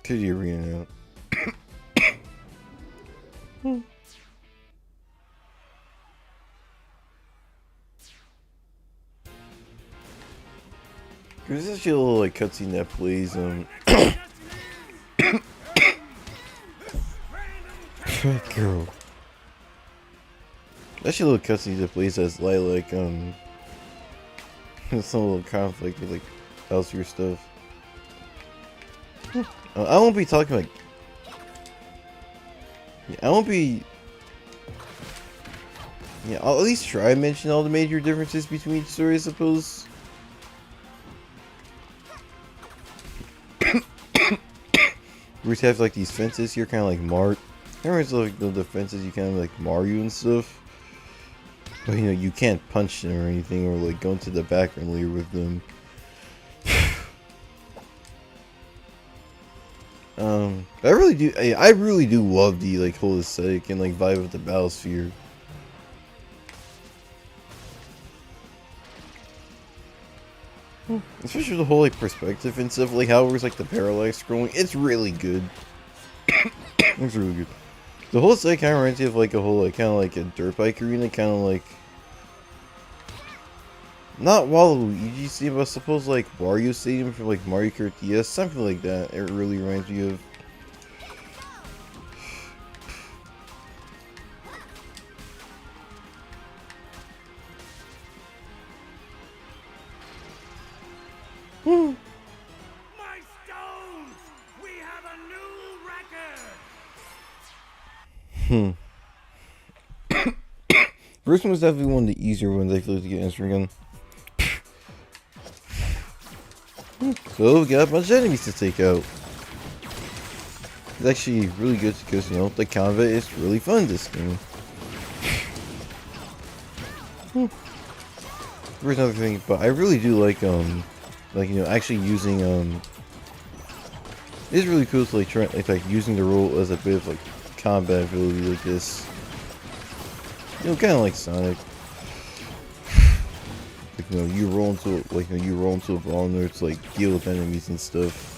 to the arena now. There's actually a little like cutscene that plays girl. Actually a little cutscene that plays as Lilac, some little conflict with like Battlesphere stuff. I won't be talking like I'll at least try to mention all the major differences between each story, I suppose. We just have like these fences here, kind of like Mario. Everyone's like the fences you kind of like Mario and stuff. But you know, you can't punch them or anything, or like go into the background layer with them. I really do love the like whole aesthetic and like vibe of the Battlesphere. Especially the whole like perspective and stuff, like how it was like the parallax scrolling. It's really good. It's really good. The whole aesthetic kind of reminds me of like a whole like kind of like a dirt bike arena, kind of like not Waluigi Stadium, but I suppose like Wario Stadium from like Mario Kart DS, something like that. It really reminds me of.
My stones! We have a new record!
First one was definitely one of the easier ones I feel like to get answering gun. So we got a bunch of enemies to take out. It's actually really good because, you know, the combat is really fun this game. Here's another thing, but I really do like like actually using it's really cool to like try like using the role as a bit of like combat ability like this. Kind of like Sonic. Like you roll into you roll into a ball and it's like deal with enemies and stuff.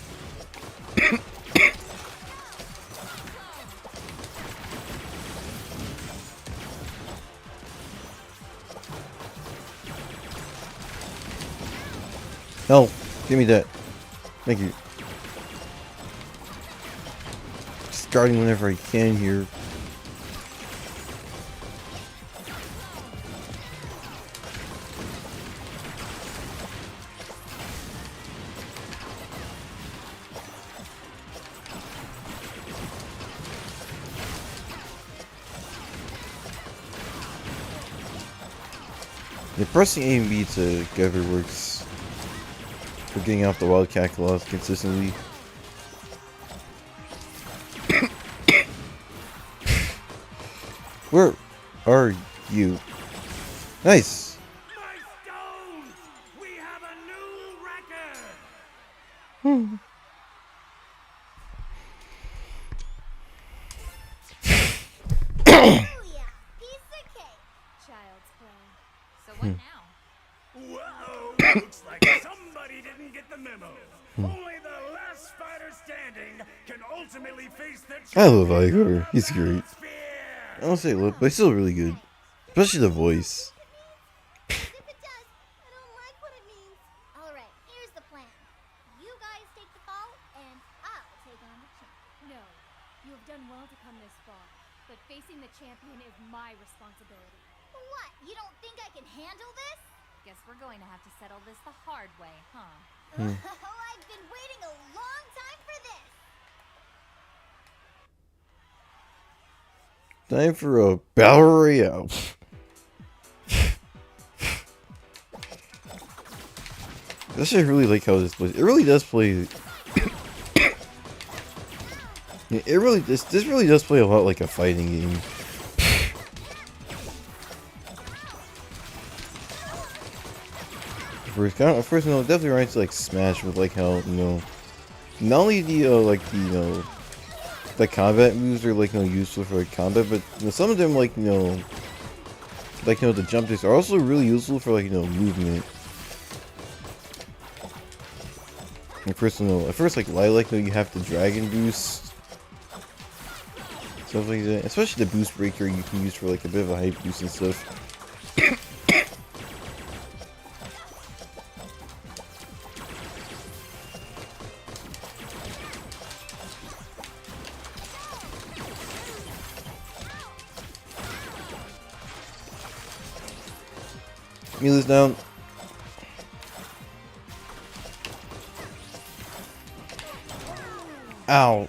No, give me that. Thank you. Just guarding whenever I can here. Yeah, pressing A and B together works for getting out the Wildcat claws consistently. Where are you? Nice!
My stones! We have a new record!
Hallelujah! Piece of cake.
Child's play.
So what now?
Whoa! Looks like somebody didn't get the memo. Only the last fighter standing can ultimately face the
I love Igor. He's great.
sphere.
I don't say look, but he's still really good. Especially the voice.
If it does, I don't like what it means. Alright, here's the plan. You guys take the fall, and I'll take on the champ.
No, you have done well to come this far, but facing the champion is my responsibility.
What? You don't think I can handle this?
Guess we're going to have to settle this the hard way, huh?
Oh, I've been waiting a long time for this.
Time for a battle royale. I actually really like how this plays. It really does play. Yeah, it really this really does play a lot like a fighting game. First, it definitely right to like Smash with like how not only the like the combat moves are like useful for like combat, but some of them like the jump kicks are also really useful for like movement. At first like Lilac, you have the dragon boost, stuff like that. Especially the boost breaker you can use for like a bit of a hype boost and stuff. Mila's down. Ow.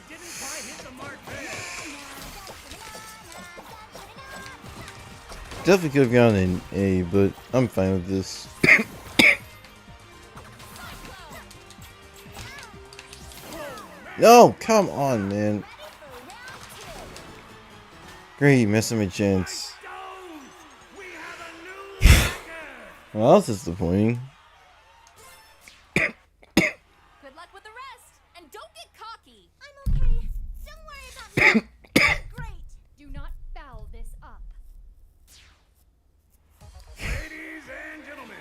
Definitely could have gone in A, but I'm fine with this. No, come on, man. Great, missing my chance. Well, that's disappointing.
Good luck with the rest, and don't get cocky.
I'm okay. Don't worry about me. Great.
Do not foul this up.
Ladies and gentlemen,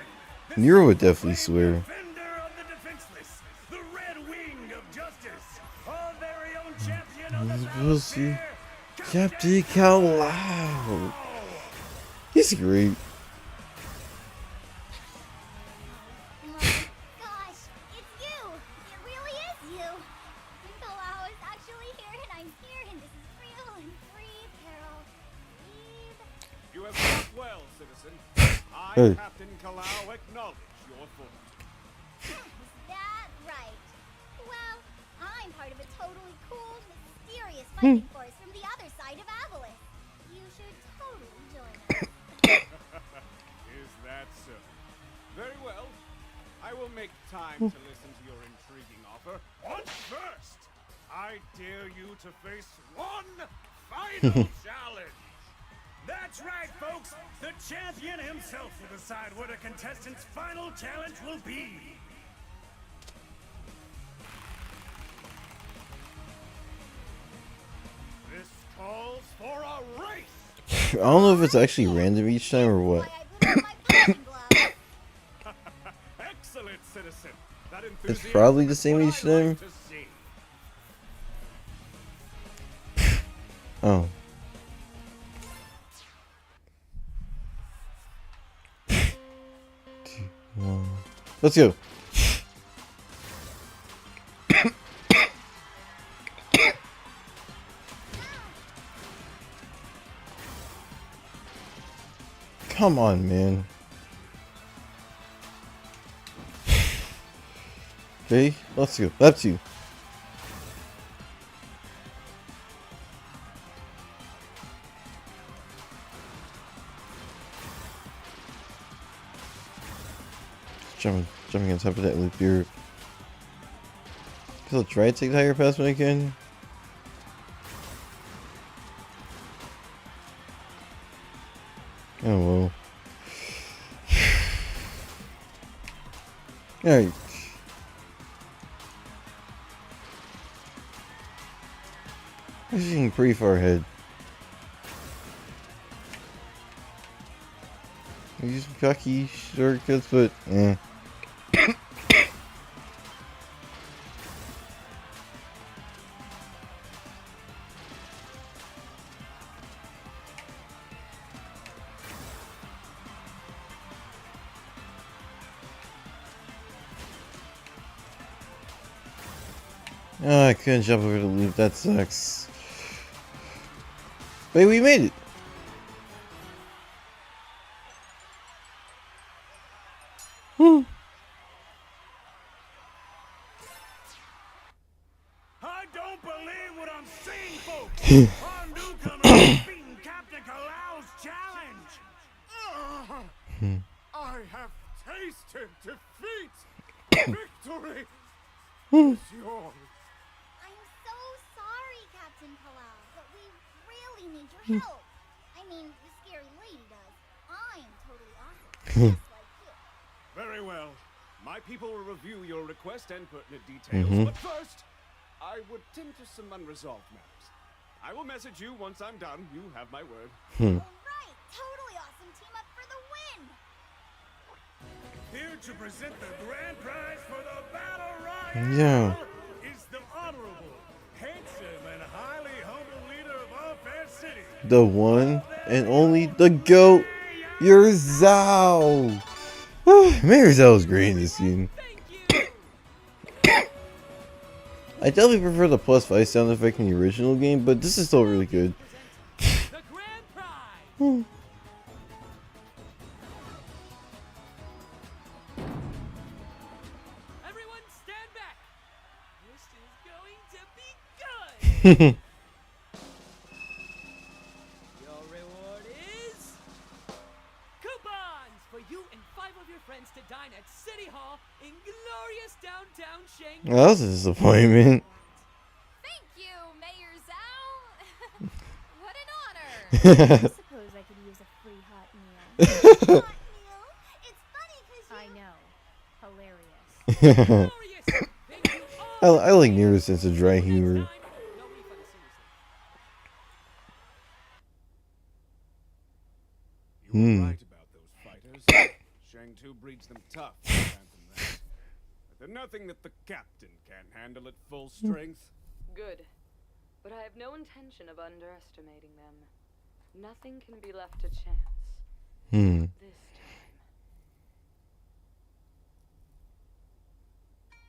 Nero would definitely swear.
defender of the defenseless, the Red Wing of Justice, our very own champion of the Battlesphere,
Captain Kowlow. He's great.
Gosh, it's you! It really is you! Bilal is actually here, and I'm here, and this is real and breathe, Harold. Breathe.
You have fought well, citizen. I,
Hey.
Captain Kalau, acknowledge your force.
Is that right? Well, I'm part of a totally cool, mysterious fighting force from the other side of Avalis. You should totally join us.
Is that so? Very well. I will make time to listen to your intriguing offer. On first, I dare you to face one final challenge.
That's right, folks. The champion himself will decide what a contestant's final challenge will be.
calls for a race.
I don't know if it's actually random each time or what.
Why I blew my boxing gloves.
Excellent, citizen. That
It's
enthusiasm
probably the
is
same
what
each
I like
time.
to see.
Oh. Let's go. Come on, man. Okay, let's go. Left you. Jumping on top of that loop here. Guess I'll try to take the higher pass when I can. Oh well. Alright. I'm getting pretty far ahead. Use some cocky shortcuts, but eh. Oh, I couldn't jump over the loop. That sucks. Wait, we made it.
I don't believe what I'm seeing, folks. Our newcomer has beaten Captain Kalau's challenge.
I have tasted defeat. Victory is yours.
I'm so sorry, Captain Palau, but we really need your help. I mean, the scary lady does. I'm totally awesome, just like you.
Very well. My people will review your request and pertinent details, but first, I would tend to some unresolved matters. I will message you once I'm done. You have my word.
All right, totally awesome team up for the win.
Here to present the grand prize for the Battle Royale
Yeah.
is the honorable, handsome, and highly humble leader of our fair city.
The one and only the GOAT, your Zao. Mayor Zao is great in this game. I definitely prefer the +5 sound effect in the original game, but this is still really good.
The grand prize. Everyone stand back. This is going to be good. Your reward is coupons for you and 5 of your friends to dine at City Hall in glorious downtown Shanghai.
That was a disappointment.
Thank you, Mayor Zhao. What an honor.
I suppose I could use a free hot meal.
Hot meal? It's funny because
I know. Hilarious.
Glorious. Thank you all.
I like Nero's sense of dry humor.
No refund, seriously.
You were right about those fighters. Shang Tu breeds them tough. Phantom Knight. But they're nothing that the captain can't handle at full strength.
Good. But I have no intention of underestimating them. Nothing can be left to chance. This time.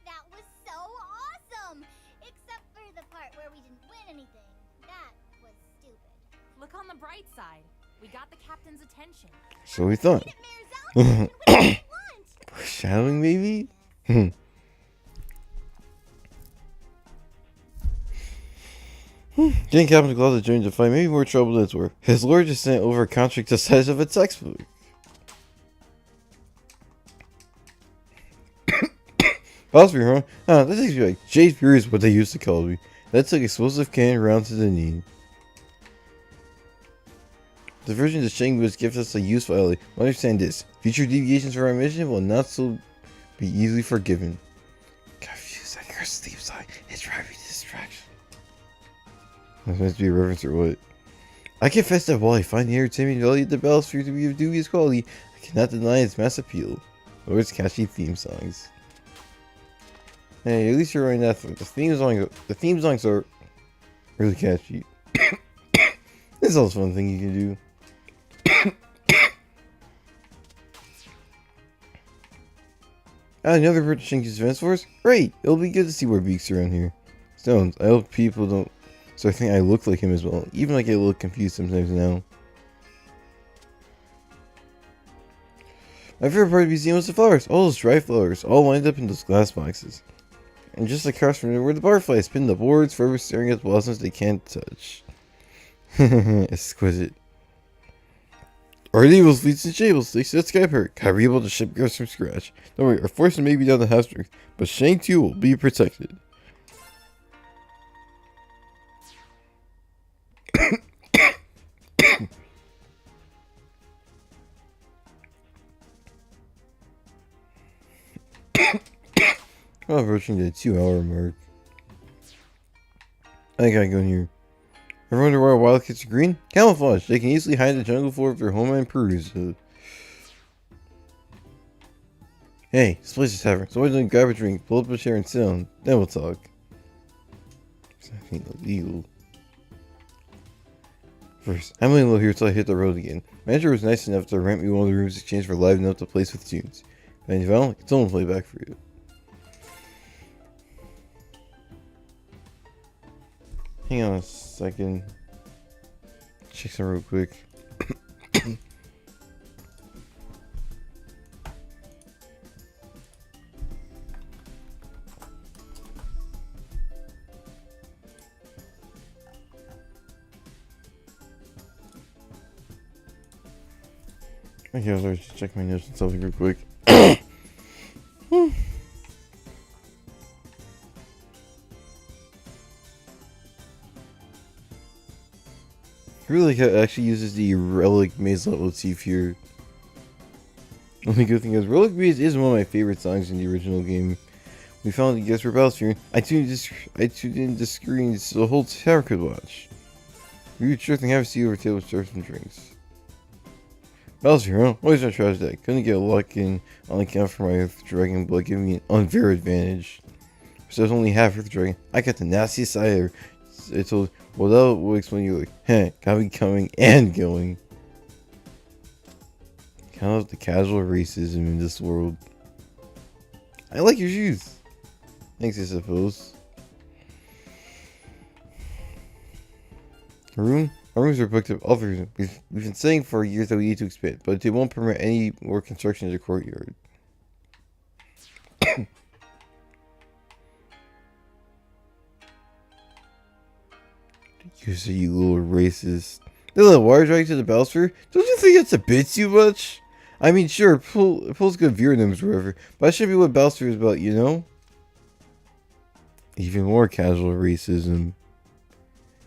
that was so awesome. Except for the part where we didn't win anything. That was stupid.
Look on the bright side. We got the captain's attention.
So we thought.
Did it, Mayor Zhao? What do you want?
Foreshadowing, maybe? Getting Captain Claw to join the fight may be more trouble than it's worth. His lord just sent over a contract the size of a textbook. Possibly wrong. That takes me like Jade Fury is what they used to call me. That's like explosive cannon round to the knee. The version of Shang was gives us a useful ally. Understand this. Future deviations from our mission will not so be easily forgiven. Confused at your sleep side. It's driving distraction. That's meant to be a reference or what? I confess that while I find the entertainment value of the Battlesphere to be of dubious quality, I cannot deny its mass appeal, or its catchy theme songs. Hey, at least you're right that the theme songs are really catchy. This is also one thing you can do. Another part of Shing's Defense Force? Great! It'll be good to see more Beaks around here. Stones, I hope people don't start thinking I look like him as well, even I get a little confused sometimes now. My favorite part of the museum was the flowers, all those dry flowers, all lined up in those glass boxes. And just across from there were the barflies, spin the boards, forever staring at the blossoms they can't touch. Exquisite. Our Eagles, fleets, and shables, they set Skypert. Gotta rebuild the shipyards from scratch. Don't worry, our forces may be down to half strength, but Shang 2 will be protected. Well, approaching the 2-hour mark. I gotta go in here. Ever wonder why wildcats are green? Camouflage! They can easily hide the jungle floor of their homeland Perusa. Hey, this place is tavern, so why don't you grab a drink, pull up a chair and sit down, then we'll talk. It's nothing illegal. First, I'm laying low here till I hit the road again. Manager was nice enough to rent me one of the rooms in exchange for livening up the place with tunes. And if I don't, it's someone play back for you. Hang on a second. Check some real quick. Okay, I was already check my notes and something real quick. I really like how it actually uses the Relic Maze motif here. The only good thing is Relic Maze is one of my favorite songs in the original game. We found the guest for Battlesphere. I tuned in the screens so the whole tower could watch. We would sure thing have a seat over table with serve some drinks. Battlesphere, huh? Always my trash deck. Couldn't get a lock in on account for my Earth Dragon, but giving me an unfair advantage. So there's only half Earth Dragon. I got the nastiest side ever. I told, well, that will explain you like, heh, got me coming and going. Kind of the casual racism in this world. I like your shoes. Thanks, I suppose. Our rooms are booked up. We've been saying for years that we need to expand, but they won't permit any more construction in the courtyard. You say you little racist. They let water drag to the Battlesphere? Don't you think that's a bit too much? I mean, sure, pulls good viewer numbers or whatever, but that should be what Battlesphere is about, you know? Even more casual racism.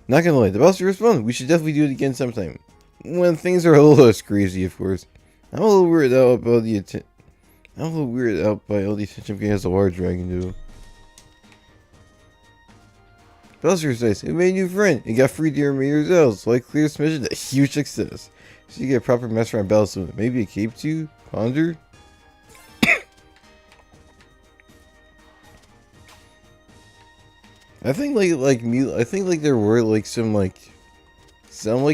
Not gonna lie, the Battlesphere is fun. We should definitely do it again sometime. When things are a little less crazy, of course. I'm a little weirded out about by all the attention getting as a water dragon do. Battlesphere is nice. It made a new friend. It got free deer Mayor's Elves. Like Clear's mission, a huge success. So you get a proper mess around Battlesphere. Maybe a cape too? Ponder? I think there were some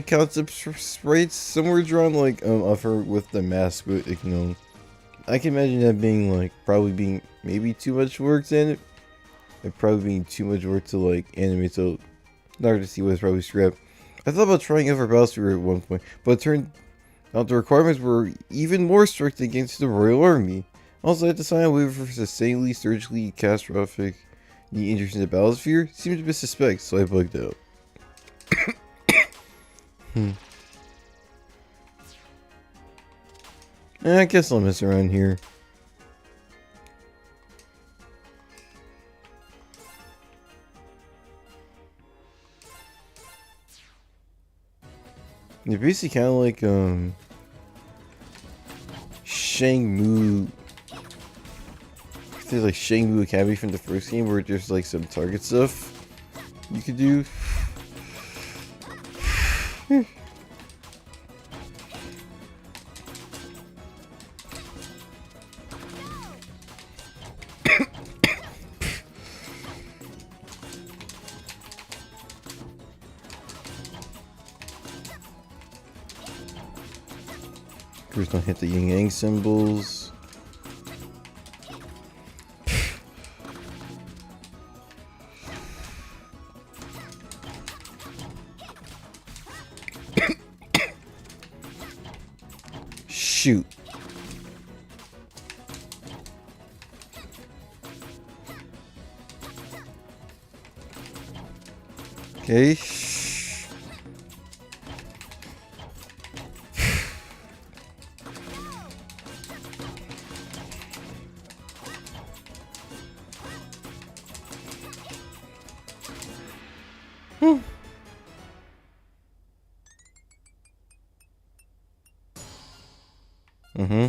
concept sprites somewhere drawn of her with the mask, but I can imagine that being probably being maybe too much work in it. It probably being too much work to animate, so hard to see what it's probably scrapped. I thought about trying out for Battlesphere at one point, but it turned out the requirements were even more strict against the Royal Army. Also, I had to sign a waiver for sustainably surgically catastrophic the interest in the Battlesphere seemed a bit suspect, so I bugged out. I guess I'll mess around here. They're basically kind of like Shangmu. There's like Shangmu Academy from the first game where there's some target stuff you could do. Please don't hit the yin yang symbols. Shoot. Okay. Mm-hmm.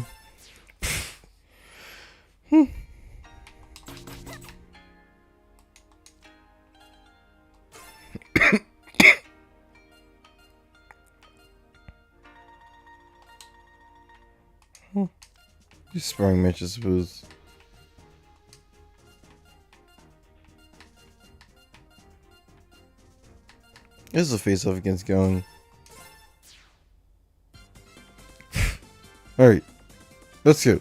Just sparring match, I suppose. This is a face-off against Gong. Alright. Let's go.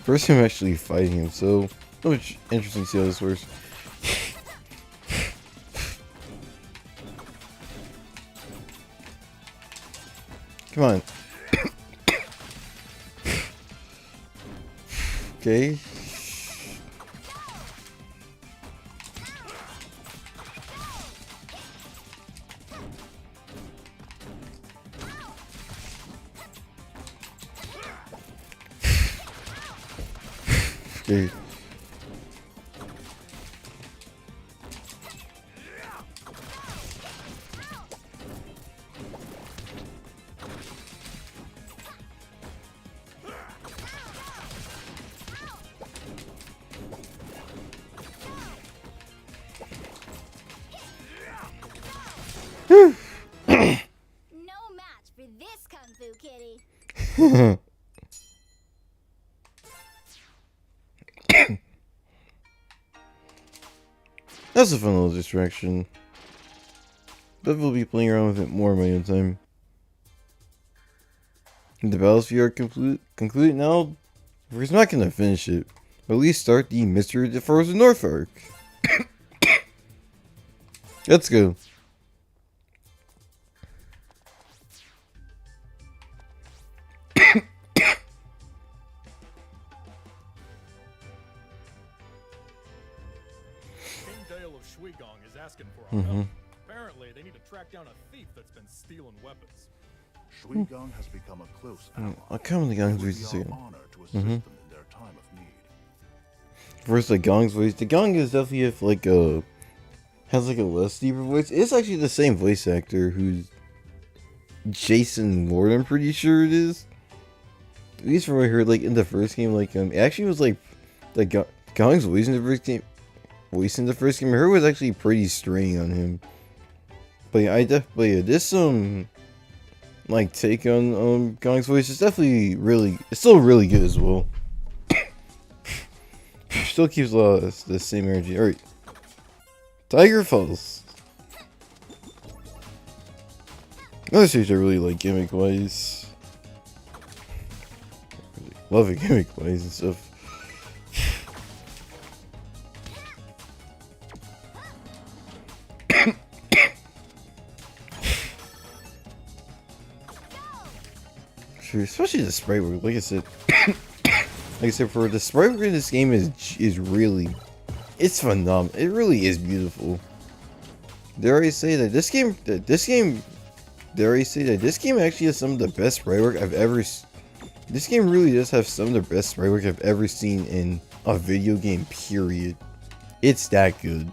First time actually fighting him, so it's interesting to see how this works. Come on. Okay. Okay.
No match for this Kung Fu Kitty.
That's a fun little distraction. But we'll be playing around with it more in my own time. The battlefield are concluded now. We're not gonna finish it. But at least start the Mystery of the Frozen North arc. Let's go.
Is asking for our help. Apparently, they need to track down a thief that's been stealing weapons.
Shui Gong has become a close ally.
I'll come with the Gong's
It would
voice
be our
again.
honor to assist them in their time of need.
First, the Gong's voice. The Gong is definitely has like a less deeper voice. It's actually the same voice actor who's Jason Ward. I'm pretty sure it is. At least from what I heard, like in the first game, like it actually was like the Gong's voice in the first game. Voice in the first game I heard was actually pretty straining on him. But yeah, this like take on Gong's voice is definitely it's still really good as well. Still keeps a lot of the same energy. Alright. Tiger Falls. Another stage I really like gimmick wise. Love it gimmick wise and stuff. Sure, especially the sprite work. Like I said, for the sprite work in this game is really, it's phenomenal. It really is beautiful. Dare I say that this game actually has some of the best sprite work I've ever. This game really does have some of the best sprite work I've ever seen in a video game. Period. It's that good.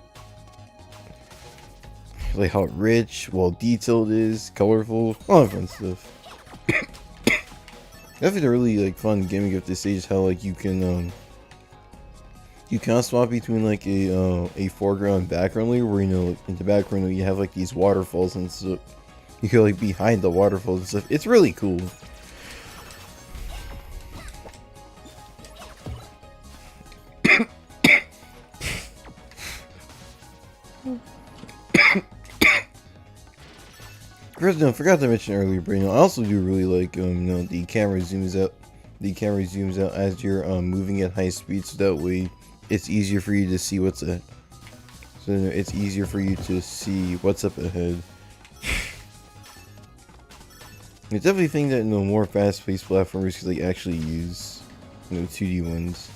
Like how rich, well detailed it is, colorful, all that fun stuff. I think the really like fun gimmick of this stage is how like you can you kind of swap between like a foreground and background layer, where like, in the background you have like these waterfalls and stuff. You can like behind the waterfalls and stuff. It's really cool. I forgot to mention earlier, but I also do really like the camera zooms out. The camera zooms out as you're moving at high speed, so that way it's easier for you to see what's ahead. So it's easier for you to see what's up ahead. I definitely think that more fast-paced platformers could like actually use 2D ones.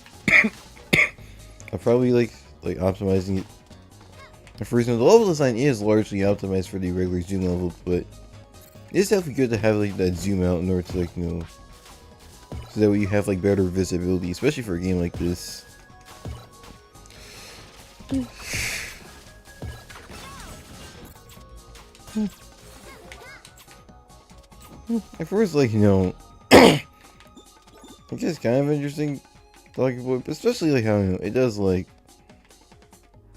I'm probably like optimizing it. For example, the level design is largely optimized for the regular zoom level, but it's definitely good to have like that zoom out in order to like so that way you have like better visibility, especially for a game like this. At first, like I guess kind of interesting talking about, but especially like how it does like.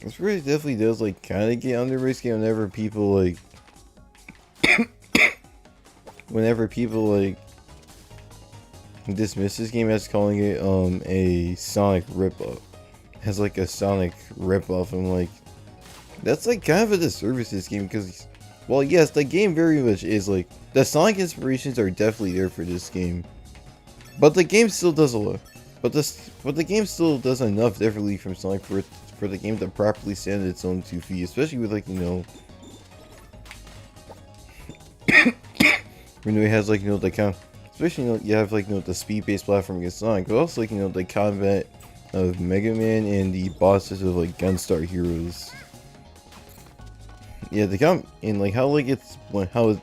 This really definitely does like kind of get under my skin whenever people like dismiss this game as calling it a Sonic ripoff. Has like a Sonic ripoff. I'm like, that's like kind of a disservice to this game, because well, yes, the game very much is like the Sonic inspirations are definitely there for this game, but the game still does a lot. But the game still does enough differently from Sonic for the game to properly stand on its own 2 feet, especially with like when it has like the kind, especially you have like the speed-based platform against Sonic, but also like the combat of Mega Man and the bosses of like Gunstar Heroes. Yeah, and like how like how it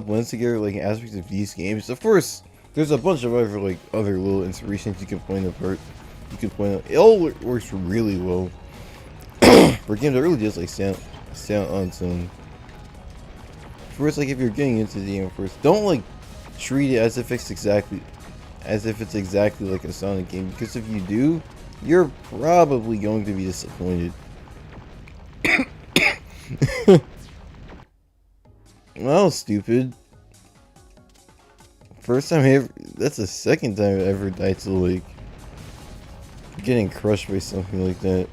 blends together like aspects of these games. Of course, there's a bunch of other little inspirations you can point out. It all works really well for a game that really just like stand on its own. First, like if you're getting into the game, first don't like treat it as if it's exactly like a Sonic game, because if you do, you're probably going to be disappointed. Well, stupid. First time I ever, that's the second time I ever died to like getting crushed by something like that.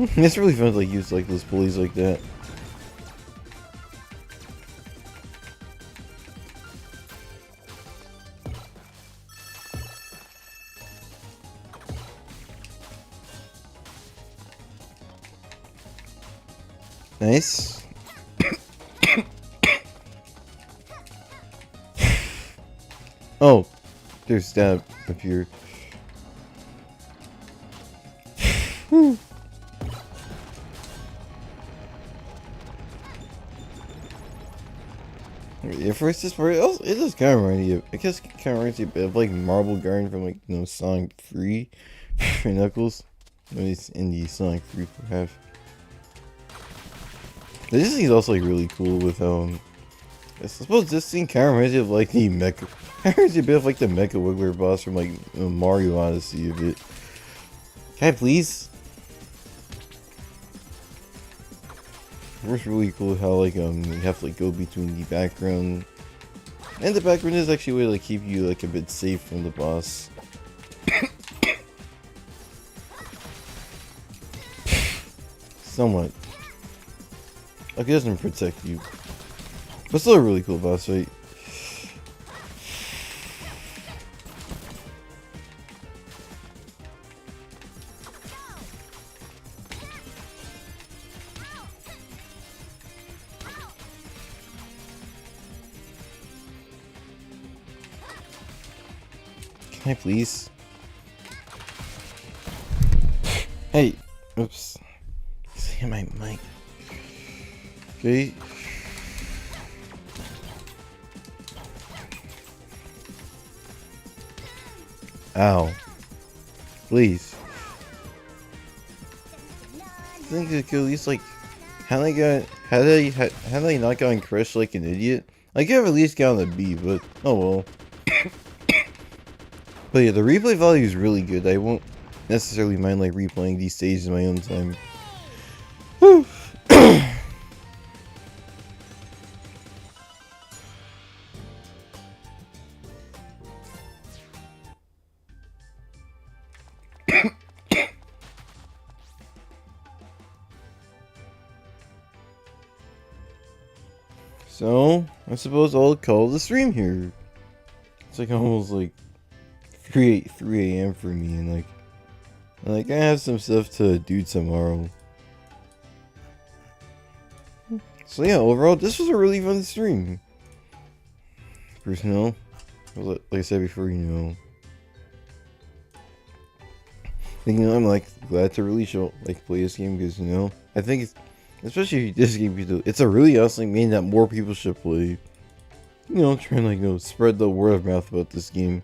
It's really fun to like use like those pulleys like that. Nice. Oh, there's that up here. Yeah, first this part, it does kind of remind you. I guess it kind of reminds you a bit of like Marble Garden from like Sonic 3 for Knuckles. At least in the Sonic 3 half. This thing is also like really cool with I suppose this thing kind of reminds you of like the Mecha. Reminds you a bit of like the Mecha Wiggler boss from like Mario Odyssey a bit. Can I please? It's really cool how like you have to like go between the background, and the background is actually a way to like keep you like a bit safe from the boss. Somewhat. Like it doesn't protect you, but still a really cool boss fight. Can I please? Hey, oops. Say my mic. Okay. Ow. Please. I think it could at least like, had I not gotten crushed like an idiot, I could have at least gotten a B, but oh well. But yeah, the replay value is really good. I won't necessarily mind like replaying these stages in my own time. Whew. So, I suppose I'll call the stream here. It's like almost like 3 a.m. for me, and like I have some stuff to do tomorrow. So yeah, overall, this was a really fun stream. Personnel, like I said before, I'm like glad to really play this game because I think it's, especially this game, it's a really awesome game that more people should play. Trying to spread the word of mouth about this game.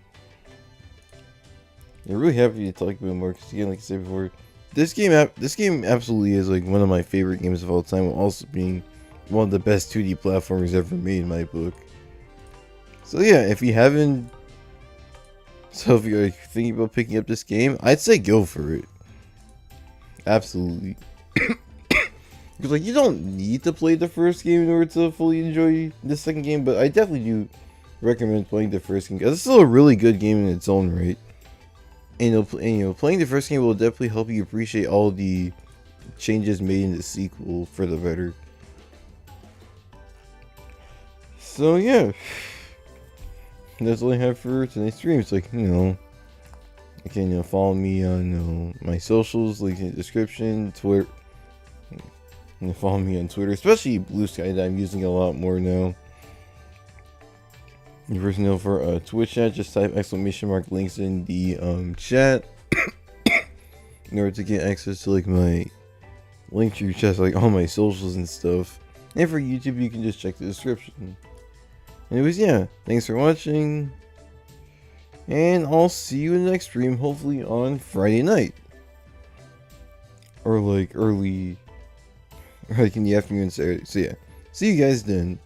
I'm really happy to talk about it more because again, like I said before, this game absolutely is like one of my favorite games of all time, while also being one of the best 2D platformers ever made in my book. So yeah, if you're thinking about picking up this game, I'd say go for it. Absolutely. Because like you don't need to play the first game in order to fully enjoy the second game, but I definitely do recommend playing the first game because it's still a really good game in its own right. And playing the first game will definitely help you appreciate all the changes made in the sequel for the better. So yeah, that's all I have for tonight's stream. It's like, you can follow me on my socials, links in the description, Twitter. Follow me on Twitter, especially Blue Sky that I'm using a lot more now. Personnel for Twitch chat, just type !! links in the chat in order to get access to like my link to your chat, like all my socials and stuff. And for YouTube, you can just check the description. Anyways, yeah, thanks for watching, and I'll see you in the next stream, hopefully on Friday night, or like early, or like in the afternoon Saturday. So yeah, see you guys then.